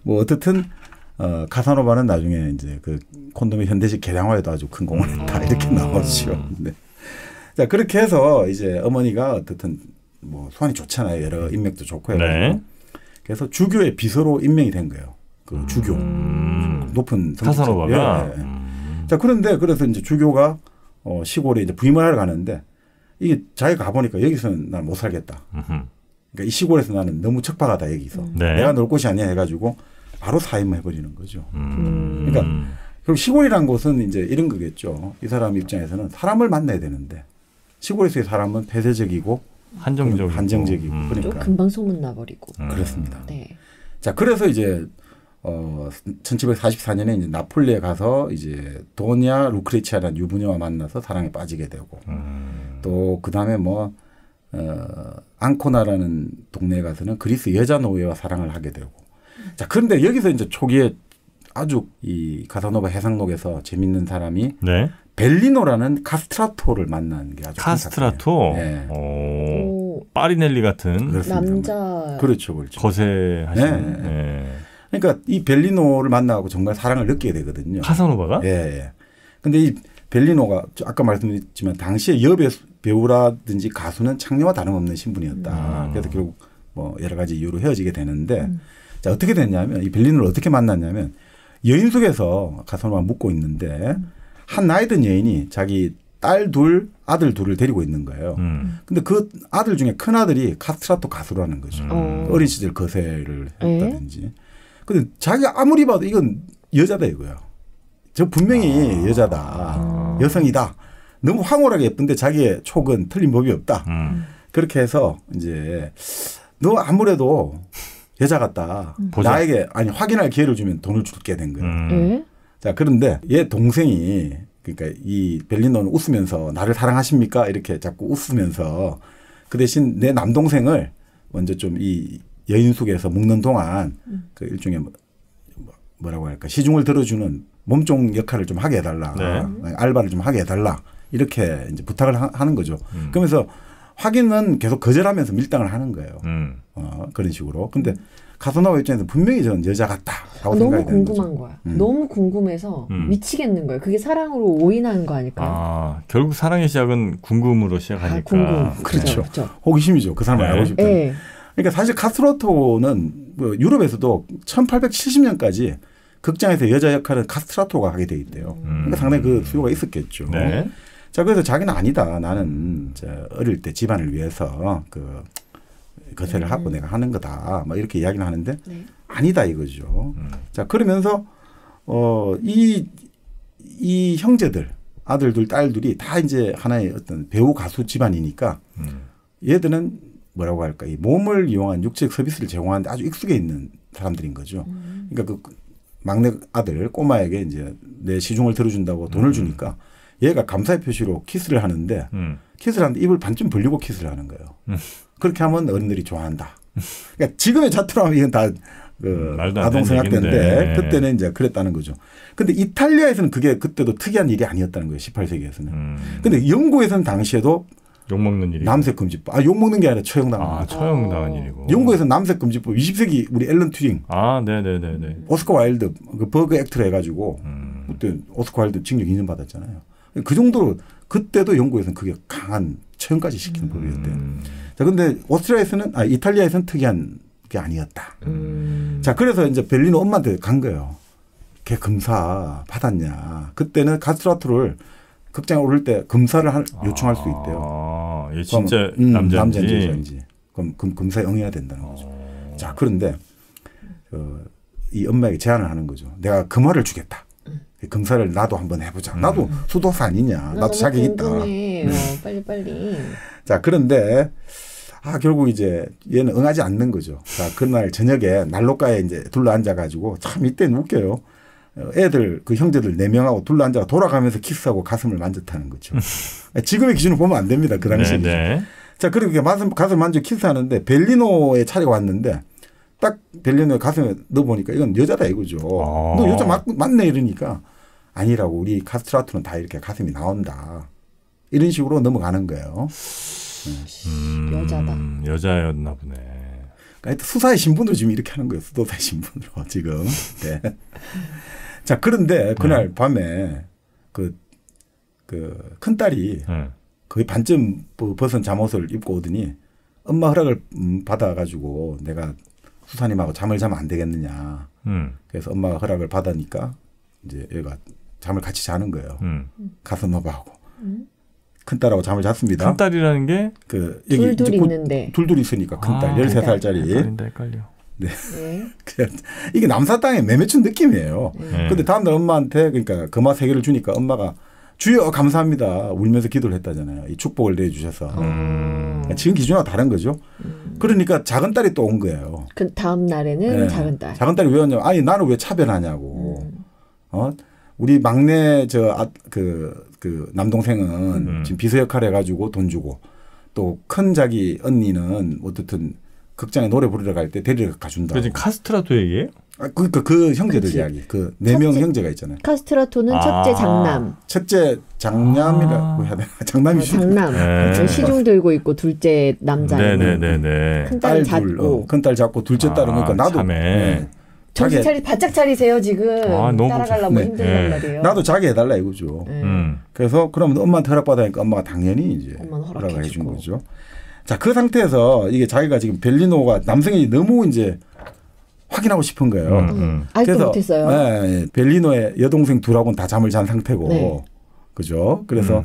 뭐 어떻든 카사노바는 나중에 이제 그 콘돔의 현대식 개량화에도 아주 큰 공헌을 했다. 이렇게 나오죠. 네. 자, 그렇게 해서 이제 어머니가 어떻든 뭐 소환이 좋잖아요. 여러 인맥도 좋고 해가지고. 그래서 주교의 비서로 임명이 된 거예요. 그 주교. 높은 카사노바가. 예. 자, 그런데 그래서 이제 주교가 시골에 이제 부임을 하러 가는데 이게 자기가 가보니까 여기서는 난 못 살겠다. 그러니까 이 시골에서 나는 너무 척박하다 여기서. 내가 놀 곳이 아니야 해가지고 바로 사임해버리는 거죠. 그러니까 그럼 시골이란 곳은 이제 이런 거겠죠. 이 사람 입장에서는 사람을 만나야 되는데 시골에서의 사람은 폐쇄적이고 한정적이고 그러니까 금방 소문나버리고. 그렇습니다. 네. 자, 그래서 이제 1744년에 이제 나폴리에 가서 이제 도냐 루크레치아라는 유부녀와 만나서 사랑에 빠지게 되고 또 그 다음에 뭐 앙코나라는 동네에 가서는 그리스 여자 노예와 사랑을 하게 되고 자, 그런데 여기서 이제 초기에 아주 이 카사노바 해상록에서 재밌는 사람이 벨리노라는 카스트라토를 만난 게 아주 카스트라토? 파리넬리 같은 그렇습니다. 남자 그렇죠. 거세하시는. 그러니까 이 벨리노를 만나고 정말 사랑을 느끼게 되거든요. 카사노바가? 예. 근데 이 벨리노가 아까 말씀드렸지만 당시에 여배우라든지 가수는 창녀와 다름없는 신분이었다. 그래서 결국 뭐 여러 가지 이유로 헤어지게 되는데 자, 어떻게 됐냐면 이 벨리노를 어떻게 만났냐면 여인 속에서 카사노바가 묵고 있는데 한 나이 든 여인이 자기 딸 둘, 아들 둘을 데리고 있는 거예요. 근데 그 아들 중에 큰 아들이 카스트라토 가수라는 거죠. 어린 시절 거세를 했다든지. 근데 자기가 아무리 봐도 이건 여자다 이거야. 저 분명히 여자다. 여성이다. 너무 황홀하게 예쁜데 자기의 촉은 틀린 법이 없다. 그렇게 해서 이제 너 아무래도 여자 같다. 나에게 아니 확인할 기회를 주면 돈을 줄게 된 거예요. 자, 그런데 얘 동생이 그러니까 이 벨리노는 웃으면서 나를 사랑하십니까? 이렇게 자꾸 웃으면서 그 대신 내 남동생을 먼저 좀 이 여인 속에서 묵는 동안 그 일종의 뭐라고 할까 시중을 들어주는 몸종 역할을 좀 하게 해달라. 네. 알바를 좀 하게 해달라. 이렇게 이제 부탁을 하는 거죠. 그러면서 확인은 계속 거절하면서 밀당을 하는 거예요. 그런 식으로. 근데 카사노바 입장에서 분명히 저는 여자 같다라고 생각이 되는 거죠. 너무 궁금한 거야. 너무 궁금해서 미치겠는 거예요. 그게 사랑으로 오인하는 거 아닐까요? 아, 결국 사랑의 시작은 궁금으로 시작하니까. 궁금. 그렇죠. 호기심이죠. 그 사람을 알고 싶다. 그러니까 사실 카스트라토는 뭐 유럽에서도 1870년까지 극장에서 여자 역할은 카스트라토가 하게 돼 있대요. 그러니까 상당히 그 수요가 있었겠죠. 네. 자, 그래서 자기는 아니다. 나는 어릴 때 집안을 위해서 그 거세를 하고 내가 하는 거다. 뭐 이렇게 이야기는 하는데 아니다 이거죠. 자, 그러면서 이 형제들, 아들들, 딸들이 다 이제 하나의 어떤 배우 가수 집안이니까 얘들은 뭐라고 할까, 이 몸을 이용한 육체적 서비스를 제공하는데 아주 익숙해 있는 사람들인 거죠. 그러니까 그 막내 아들 꼬마에게 이제 내 시중을 들어준다고 돈을 주니까 얘가 감사의 표시로 키스를 하는데 키스를 하는데 입을 반쯤 벌리고 키스를 하는 거예요. 그렇게 하면 어른들이 좋아한다. 그러니까 지금의 자투라면 이건 다 그 아동성학대인데 그때는 이제 그랬다는 거죠. 근데 이탈리아에서는 그게 그때도 특이한 일이 아니었다는 거예요. 18세기에서는. 근데 영국에서는 당시에도 욕먹는 일이 남색금지법. 욕먹는 게 아니라 처형당한 거죠. 처형당한 일이고. 영국에서는 남색금지법 20세기 우리 앨런 튜링. 네네네네. 오스카 와일드 그 버그 액트를 해가지고 그때 오스카 와일드 징역 2년 받았잖아요. 그 정도로 그때도 영국에서는 그게 강한 처형까지 시키는 법이었대요. 자, 근데 이탈리아에서는 특이한 게 아니었다. 자, 그래서 이제 벨리노 엄마한테 간 거예요. 걔 검사 받았냐. 그때는 카스트라토를 극장에 오를 때 검사를 요청할 수 있대요. 얘 진짜 남자인지 여자인지. 그럼 검사에 응해야 된다는 거죠. 자, 그런데 이 엄마에게 제안을 하는 거죠. 내가 금화를 주겠다. 검사를 나도 한번 해보자. 나도 수도사 아니냐. 나도 자격 있다. 빨리. 자, 그런데 결국 이제 얘는 응하지 않는 거죠. 자, 그날 저녁에 난로가에 이제 둘러 앉아가지고 참 이때는 웃겨요. 애들 그 형제들 4명하고 둘러 앉아 돌아가면서 키스하고 가슴을 만졌다는 거죠. 지금의 기준으로 보면 안 됩니다. 그 당시에. 자, 그렇게 가슴 만져 키스하는데 벨리노의 차례가 왔는데 딱 벨리노의 가슴에 넣어보니까 이건 여자다 이거죠. 너 여자 맞네 이러니까 아니라고 우리 카스트라토는 다 이렇게 가슴이 나온다. 이런 식으로 넘어가는 거예요. 여자다. 여자였나 보네. 그러니까 수사의 신분으로 지금 이렇게 하는 거예요. 수도사의 신분으로 지금. 네. 자, 그런데 그날 밤에 그 큰딸이 거의 반쯤 벗은 잠옷을 입고 오더니 엄마 허락을 받아가지고 내가 수사님하고 잠을 자면 안 되겠느냐. 그래서 엄마가 허락을 받으니까 이제 얘가 잠을 같이 자는 거예요. 가슴아바하고. 큰딸하고 잠을 잤습니다. 큰딸이라는 게? 둘 있는데. 둘 있으니까 큰딸. 13살짜리. 헷갈려. 네. 이게 남사 땅의 매매춘 느낌이에요. 근데 다음날 엄마한테 그러니까 금화 3개를 주니까 엄마가 주여 감사합니다. 울면서 기도를 했다잖아요. 이 축복을 내주셔서. 지금 기준하고 다른 거죠. 그러니까 작은 딸이 또 온 거예요. 그 다음 날에는 작은 딸. 작은 딸이 왜 왔냐면 아니 나는 왜 차별하냐고. 우리 막내 그 남동생은 지금 비서 역할 해가지고 돈 주고 또 큰 자기 언니는 어떻든 극장에 노래 부르러 갈 때 데리러 가준다. 지금 카스트라토 얘기예요? 그러니까 그 형제들 이야기. 그 4명 형제가 있잖아요. 카스트라토는 첫째 장남. 첫째 장남이라고 해야 되나? 장남이죠. 장남. 시중 들고 있고 둘째 남자예요. 큰딸 잡고. 큰딸 잡고 둘째 딸은 그러니까 나도. 정신 바짝 차리세요 지금. 따라가려면 힘들단 말이에요. 나도 자기 해달라 이거죠. 그래서 그러면 엄마한테 허락받으니까 엄마가 당연히 이제 허락을 해준 거죠. 자, 그 상태에서 이게 자기가 지금 벨리노가 남성이 너무 이제 확인하고 싶은 거예요. 알도 못했어요. 벨리노의 여동생 둘하고는 다 잠을 잔 상태고, 그죠? 그래서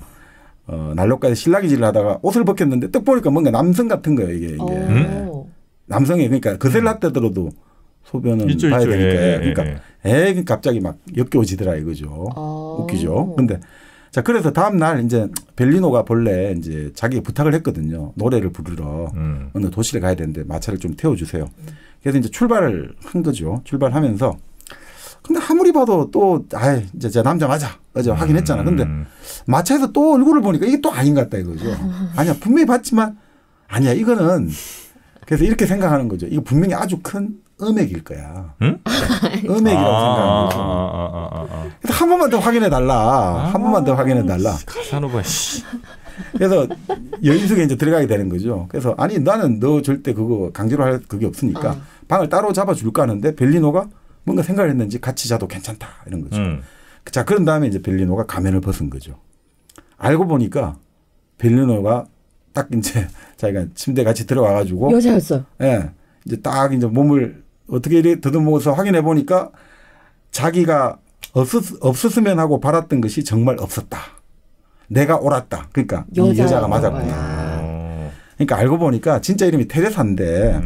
난로가에 실랑이질을 하다가 옷을 벗겼는데 딱 보니까 뭔가 남성 같은 거예요. 이게 남성이 그러니까 그셀라 때더라도 소변은 있죠, 봐야 있죠. 되니까 그러니까 갑자기 막 역겨워지더라 이거죠. 웃기죠. 근데 자 그래서 다음 날 이제 벨리노가 본래 이제 자기 부탁을 했거든요. 노래를 부르러 어느 도시를 가야 되는데 마차를 좀 태워주세요. 그래서 이제 출발을 한 거죠. 출발하면서 근데 아무리 봐도 또 이제 저 남자 맞아 어제 확인했잖아. 근데 마차에서 또 얼굴을 보니까 이게 또 아닌 것 같다 이거죠. 아니야 분명히 봤지만 아니야 이거는 그래서 이렇게 생각하는 거죠. 이거 분명히 아주 큰 음액일 거야. 응? 음액이라고 생각하는 거죠. 그래서 한 번만 더 확인해 달라. 한 번만 더 확인해 달라. 카사노바 씨. 그래서 여인 속에 이제 들어가게 되는 거죠. 그래서 아니 나는 너 절대 그거 강제로 할 그게 없으니까 방을 따로 잡아줄까 하는데 벨리노가 뭔가 생각을 했는지 같이 자도 괜찮다 이런 거죠. 자 그런 다음에 이제 벨리노가 가면을 벗은 거죠. 알고 보니까 벨리노가 딱 이제 자기가 침대 같이 들어와가지고 여자였어요. 예, 이제 딱 이제 몸을 어떻게 이렇게 더듬어서 확인해 보니까 자기가 없었으면 하고 바랐던 것이 정말 없었다. 내가 옳았다. 그러니까 이 여자가 맞았구나. 그러니까 알고 보니까 진짜 이름이 테레사인데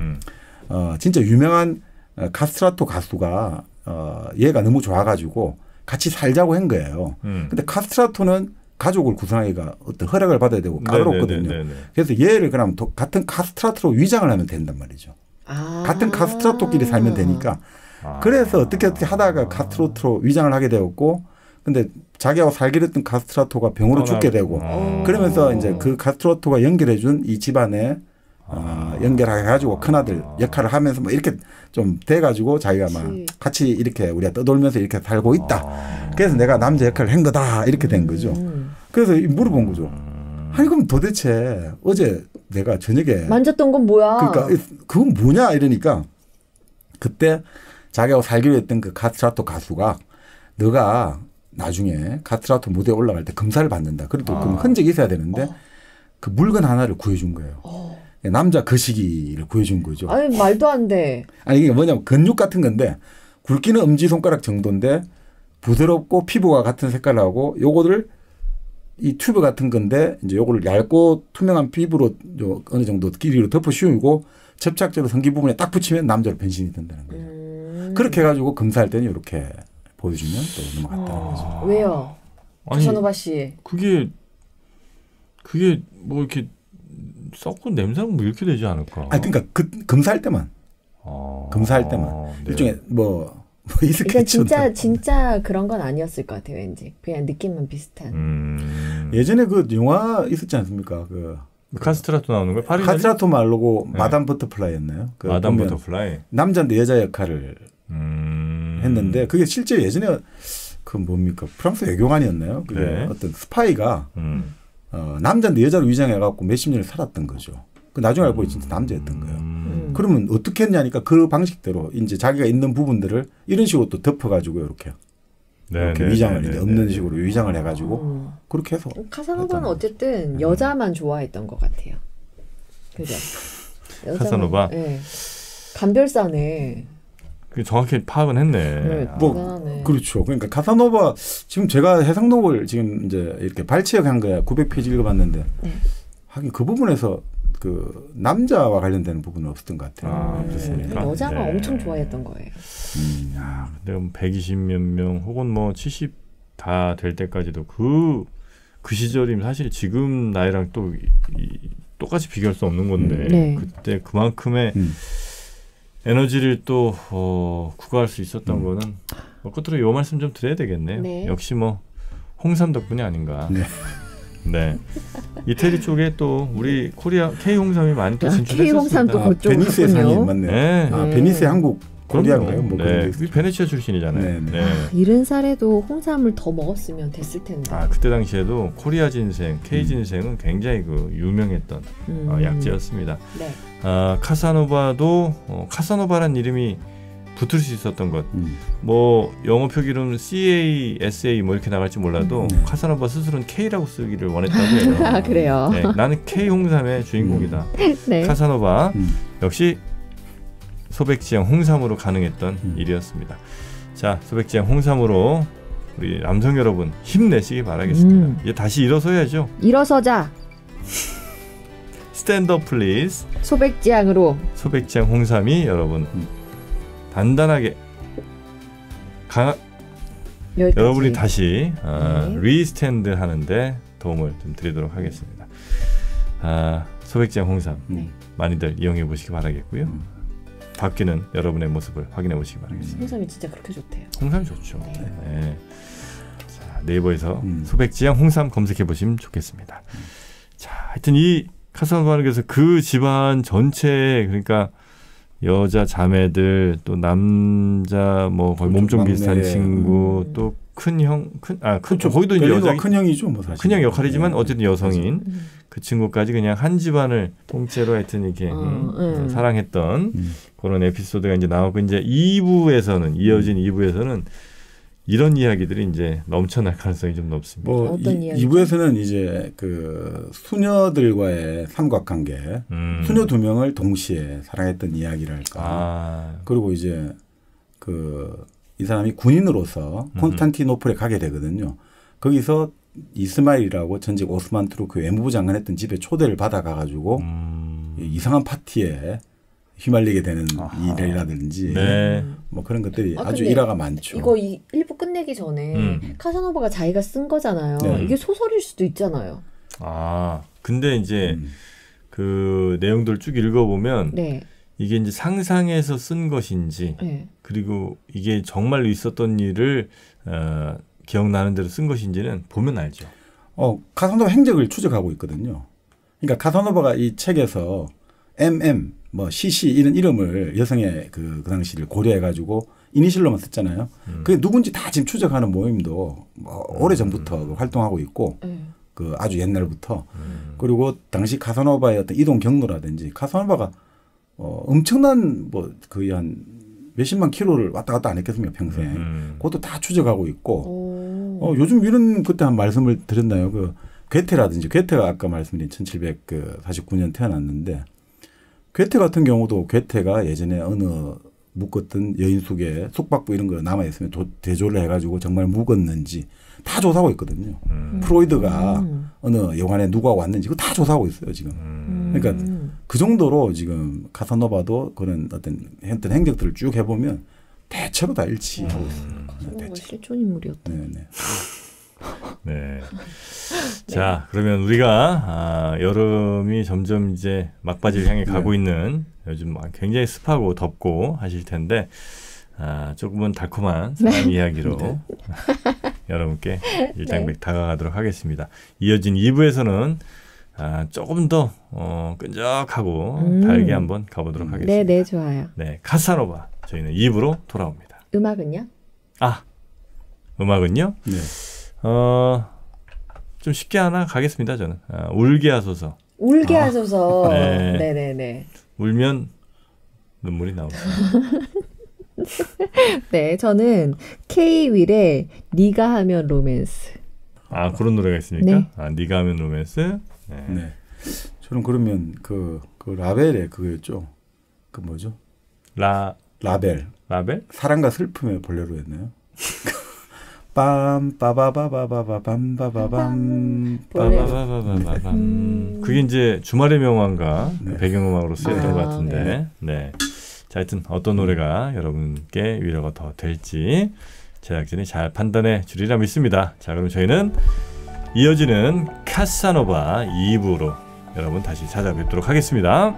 진짜 유명한 카스트라토 가수가 얘가 너무 좋아가지고 같이 살자고 한 거예요. 근데 카스트라토는 가족을 구성하기가 어떤 허락을 받아야 되고 까다롭거든요. 그래서 얘를 그럼 같은 카스트라토로 위장을 하면 된단 말이죠. 같은 카스트라토끼리 살면 되니까. 그래서 어떻게 하다가 카스트라토로 위장을 하게 되었고 근데 자기하고 살기로 했던 카스트라토가 병으로 죽게 되고 그러면서 이제 그 카스트라토가 연결해 준 이 집안에 연결해 가지고 큰아들 역할을 하면서 뭐 이렇게 좀 돼 가지고 자기가 막 같이 이렇게 우리가 떠돌면서 이렇게 살고 있다. 그래서 내가 남자 역할을 한 거다. 이렇게 된 거죠. 그래서 물어본 거죠. 아니 그럼 도대체 어제 내가 저녁에 만졌던 건 뭐야? 그러니까 그건 뭐냐 이러니까 그때 자기하고 살기로 했던 그 카스트라토 가수가 너가 나중에 카스트라토 무대에 올라갈 때 검사를 받는다. 그래도 그 흔적이 있어야 되는데 그 물건 하나를 구해준 거예요. 남자 거시기를 구해준 거죠. 아니 말도 안 돼. 아니 이게 뭐냐면 근육 같은 건데 굵기는 엄지손가락 정도인데 부드럽고 피부가 같은 색깔하고 요거를 이 튜브 같은 건데 이제 요거를 얇고 투명한 피부로 어느 정도 길이로 덮어 씌우고 접착제로 성기 부분에 딱 붙이면 남자로 변신이 된다는 거죠. 그렇게 해가지고 검사할 때는 이렇게 보여주면 또 넘어갔다는 거죠. 왜요? 카사노바 씨. 그게 뭐 이렇게 썩고 냄새가 뭐 이렇게 되지 않을까? 아 그러니까 검사할 때만. 검사할 때만. 네. 일종의 뭐 이스케치. 그러니까 진짜 그런 건 아니었을 것 같아요. 왠지 그냥 느낌만 비슷한. 예전에 그 영화 있었지 않습니까? 그 카스트라토 나오는 거? 카스트라토 말로고 네. 마담 버터플라이였나요? 그 마담 버터플라이. 남자인데 여자 역할을 했는데 그게 실제 예전에 그 뭡니까? 프랑스 외교관이었나요? 그게 네. 어떤 스파이가 남자인데 여자로 위장해갖고 몇십 년을 살았던 거죠. 그 나중에 알고 보니 진짜 남자였던 거예요. 그러면 어떻게 했냐니까 그 방식대로 이제 자기가 있는 부분들을 이런 식으로 또 덮어가지고 이렇게 위장을 이제 없는 식으로 위장을 해가지고 그렇게 해서. 카사노바는 어쨌든 여자만 좋아했던 것 같아요. 그죠? 카사노바. 네. 감별사네. 그 정확히 파악은 했네. 네, 뭐 그렇죠. 그러니까 카사노바 지금 제가 해상록을 지금 이제 이렇게 발췌한 거야. 900페이지 읽어봤는데 하긴 그 부분에서 그 남자와 관련되는 부분은 없었던 것 같아요. 그렇습니까? 여자가 엄청 좋아했던 거예요. 야, 근데 120몇 명 혹은 뭐 70 다 될 때까지도 그 시절이면 사실 지금 나이랑 또 똑같이 비교할 수 없는 건데 네. 그때 그만큼의 에너지를 또 구가할 수 있었던 거는 끝으로 요 말씀 좀 드려야 되겠네요. 네. 역시 뭐 홍삼 덕분이 아닌가. 네. 네. 이태리 쪽에 또 우리 코리아 K 홍삼이 많이 또 진출했었습니다. K 홍삼도 그쪽 베니스의 상이 맞네요. 네. 베니스의 한국 코리아인가요? 뭐 네. 베네치아 출신이잖아요. 네. 네. 이른 살에도 홍삼을 더 먹었으면 됐을 텐데. 그때 당시에도 코리아 진생, K 진생은 굉장히 그 유명했던 약재였습니다. 네. 카사노바도 카사노바란 이름이 붙을 수 있었던 것. 뭐 영어 표기로는 CA, SA 뭐 이렇게 나갈지 몰라도 카사노바 스스로는 K라고 쓰기를 원했다고 해요. 그래요. 네, 나는 K 홍삼의 주인공이다. 네. 카사노바 역시 소백지향 홍삼으로 가능했던 일이었습니다. 자, 소백지향 홍삼으로 우리 남성 여러분 힘내시기 바라겠습니다. 이제 다시 일어서야죠. 일어서자. 스탠드업 플리즈. 소백지향으로. 소백지향 홍삼이 여러분 단단하게 여러분이 다시 리스탠드 하는데 도움을 좀 드리도록 하겠습니다. 소백지향 홍삼 많이들 이용해 보시기 바라겠고요. 바뀌는 여러분의 모습을 확인해 보시기 바라겠습니다. 홍삼이 진짜 그렇게 좋대요. 홍삼이 좋죠. 네. 자, 네이버에서 소백지향 홍삼 검색해 보시면 좋겠습니다. 자, 하여튼 이 카사노바에서 그 집안 전체 그러니까 여자 자매들 또 남자 뭐 거의 몸좀 비슷한 친구 또 큰형 그렇죠. 거기도 이제 여자 큰 형이죠, 뭐 사실. 큰형 역할이지만 어쨌든 여성인 그 친구까지 그냥 한 집안을 통째로 하여튼 이렇게 사랑했던 그런 에피소드가 이제 나오고 이제 2부에서는 이어진 2부에서는 이런 이야기들이 이제 넘쳐날 가능성이 좀 높습니다. 뭐 어떤 이야기? 2부에서는 이제 그 수녀들과의 삼각관계, 수녀 2명을 동시에 사랑했던 이야기랄까. 그리고 이제 그 이 사람이 군인으로서 콘스탄티노플에 가게 되거든요. 거기서 이스마일이라고 전직 오스만 투르크 외무부 장관했던 집에 초대를 받아가가지고 이상한 파티에 휘말리게 되는 일이라든지 뭐 그런 것들이 아주 일화가 많죠. 이거 1부 끝내기 전에 카사노바가 자기가 쓴 거잖아요. 이게 소설일 수도 있잖아요. 근데 이제 그 내용들 쭉 읽어보면 이게 이제 상상해서 쓴 것인지 그리고 이게 정말로 있었던 일을 기억나는 대로 쓴 것인지는 보면 알죠. 카사노바 행적을 추적하고 있거든요. 그러니까 카사노바가 이 책에서 MM, 뭐 CC 이런 이름을 여성의 그 당시를 고려해가지고 이니셜로만 썼잖아요. 그게 누군지 다 지금 추적하는 모임도 뭐 오래 전부터 활동하고 있고 그 아주 옛날부터 그리고 당시 카사노바의 어떤 이동 경로라든지 카사노바가 엄청난 뭐 거의 한 몇십만 킬로를 왔다 갔다 안 했겠습니까 평생. 그것도 다 추적하고 있고 요즘 이런 그때 한 말씀을 드렸나요? 그 괴테라든지 괴테가 아까 말씀드린 1749년 태어났는데 괴테 같은 경우도 괴테가 예전에 어느 묶었던 여인 속에 숙박부 이런 거 남아있으면 대조를 해가지고 정말 묵었는지 다 조사하고 있거든요. 프로이드가 어느 여관에 누가 왔는지 그거 다 조사하고 있어요 지금. 그러니까 그 정도로 지금 카사노바도 그런 어떤 행적들을 쭉 해보면 대체로 다 일치하고 있습니다. 실존 인물이었다. 네. 자, 그러면 우리가 여름이 점점 이제 막바지를 향해 가고 있는 요즘 굉장히 습하고 덥고 하실 텐데 조금은 달콤한 사랑 이야기로 여러분께 일장백 다가가도록 하겠습니다. 이어진 2부에서는 조금 더 끈적하고 달게 한번 가보도록 하겠습니다. 네, 좋아요. 네, 카사노바 저희는 2부로 돌아옵니다. 음악은요? 음악은요? 네. 좀 쉽게 하나 가겠습니다. 저는 울게 하소서. 울게 하소서. 네. 울면 눈물이 나옵니다. 네, 저는 K-윌의 네가 하면 로맨스. 그런 노래가 있습니까? 네가 하면 로맨스. 네. 저는 그러면 그 라벨의 그거였죠. 그 뭐죠? 라벨. 사랑과 슬픔의 볼레로였나요? 빰빠바바바바밤바바밤 그게 이제 주말의 명왕가 배경음악으로 쓰였던 것 같은데 자, 하여튼 어떤 노래가 여러분께 위로가 더 될지 제작진이 잘 판단해 주리라 믿습니다. 자, 그럼 저희는 이어지는 카사노바 2부로 여러분 다시 찾아뵙도록 하겠습니다.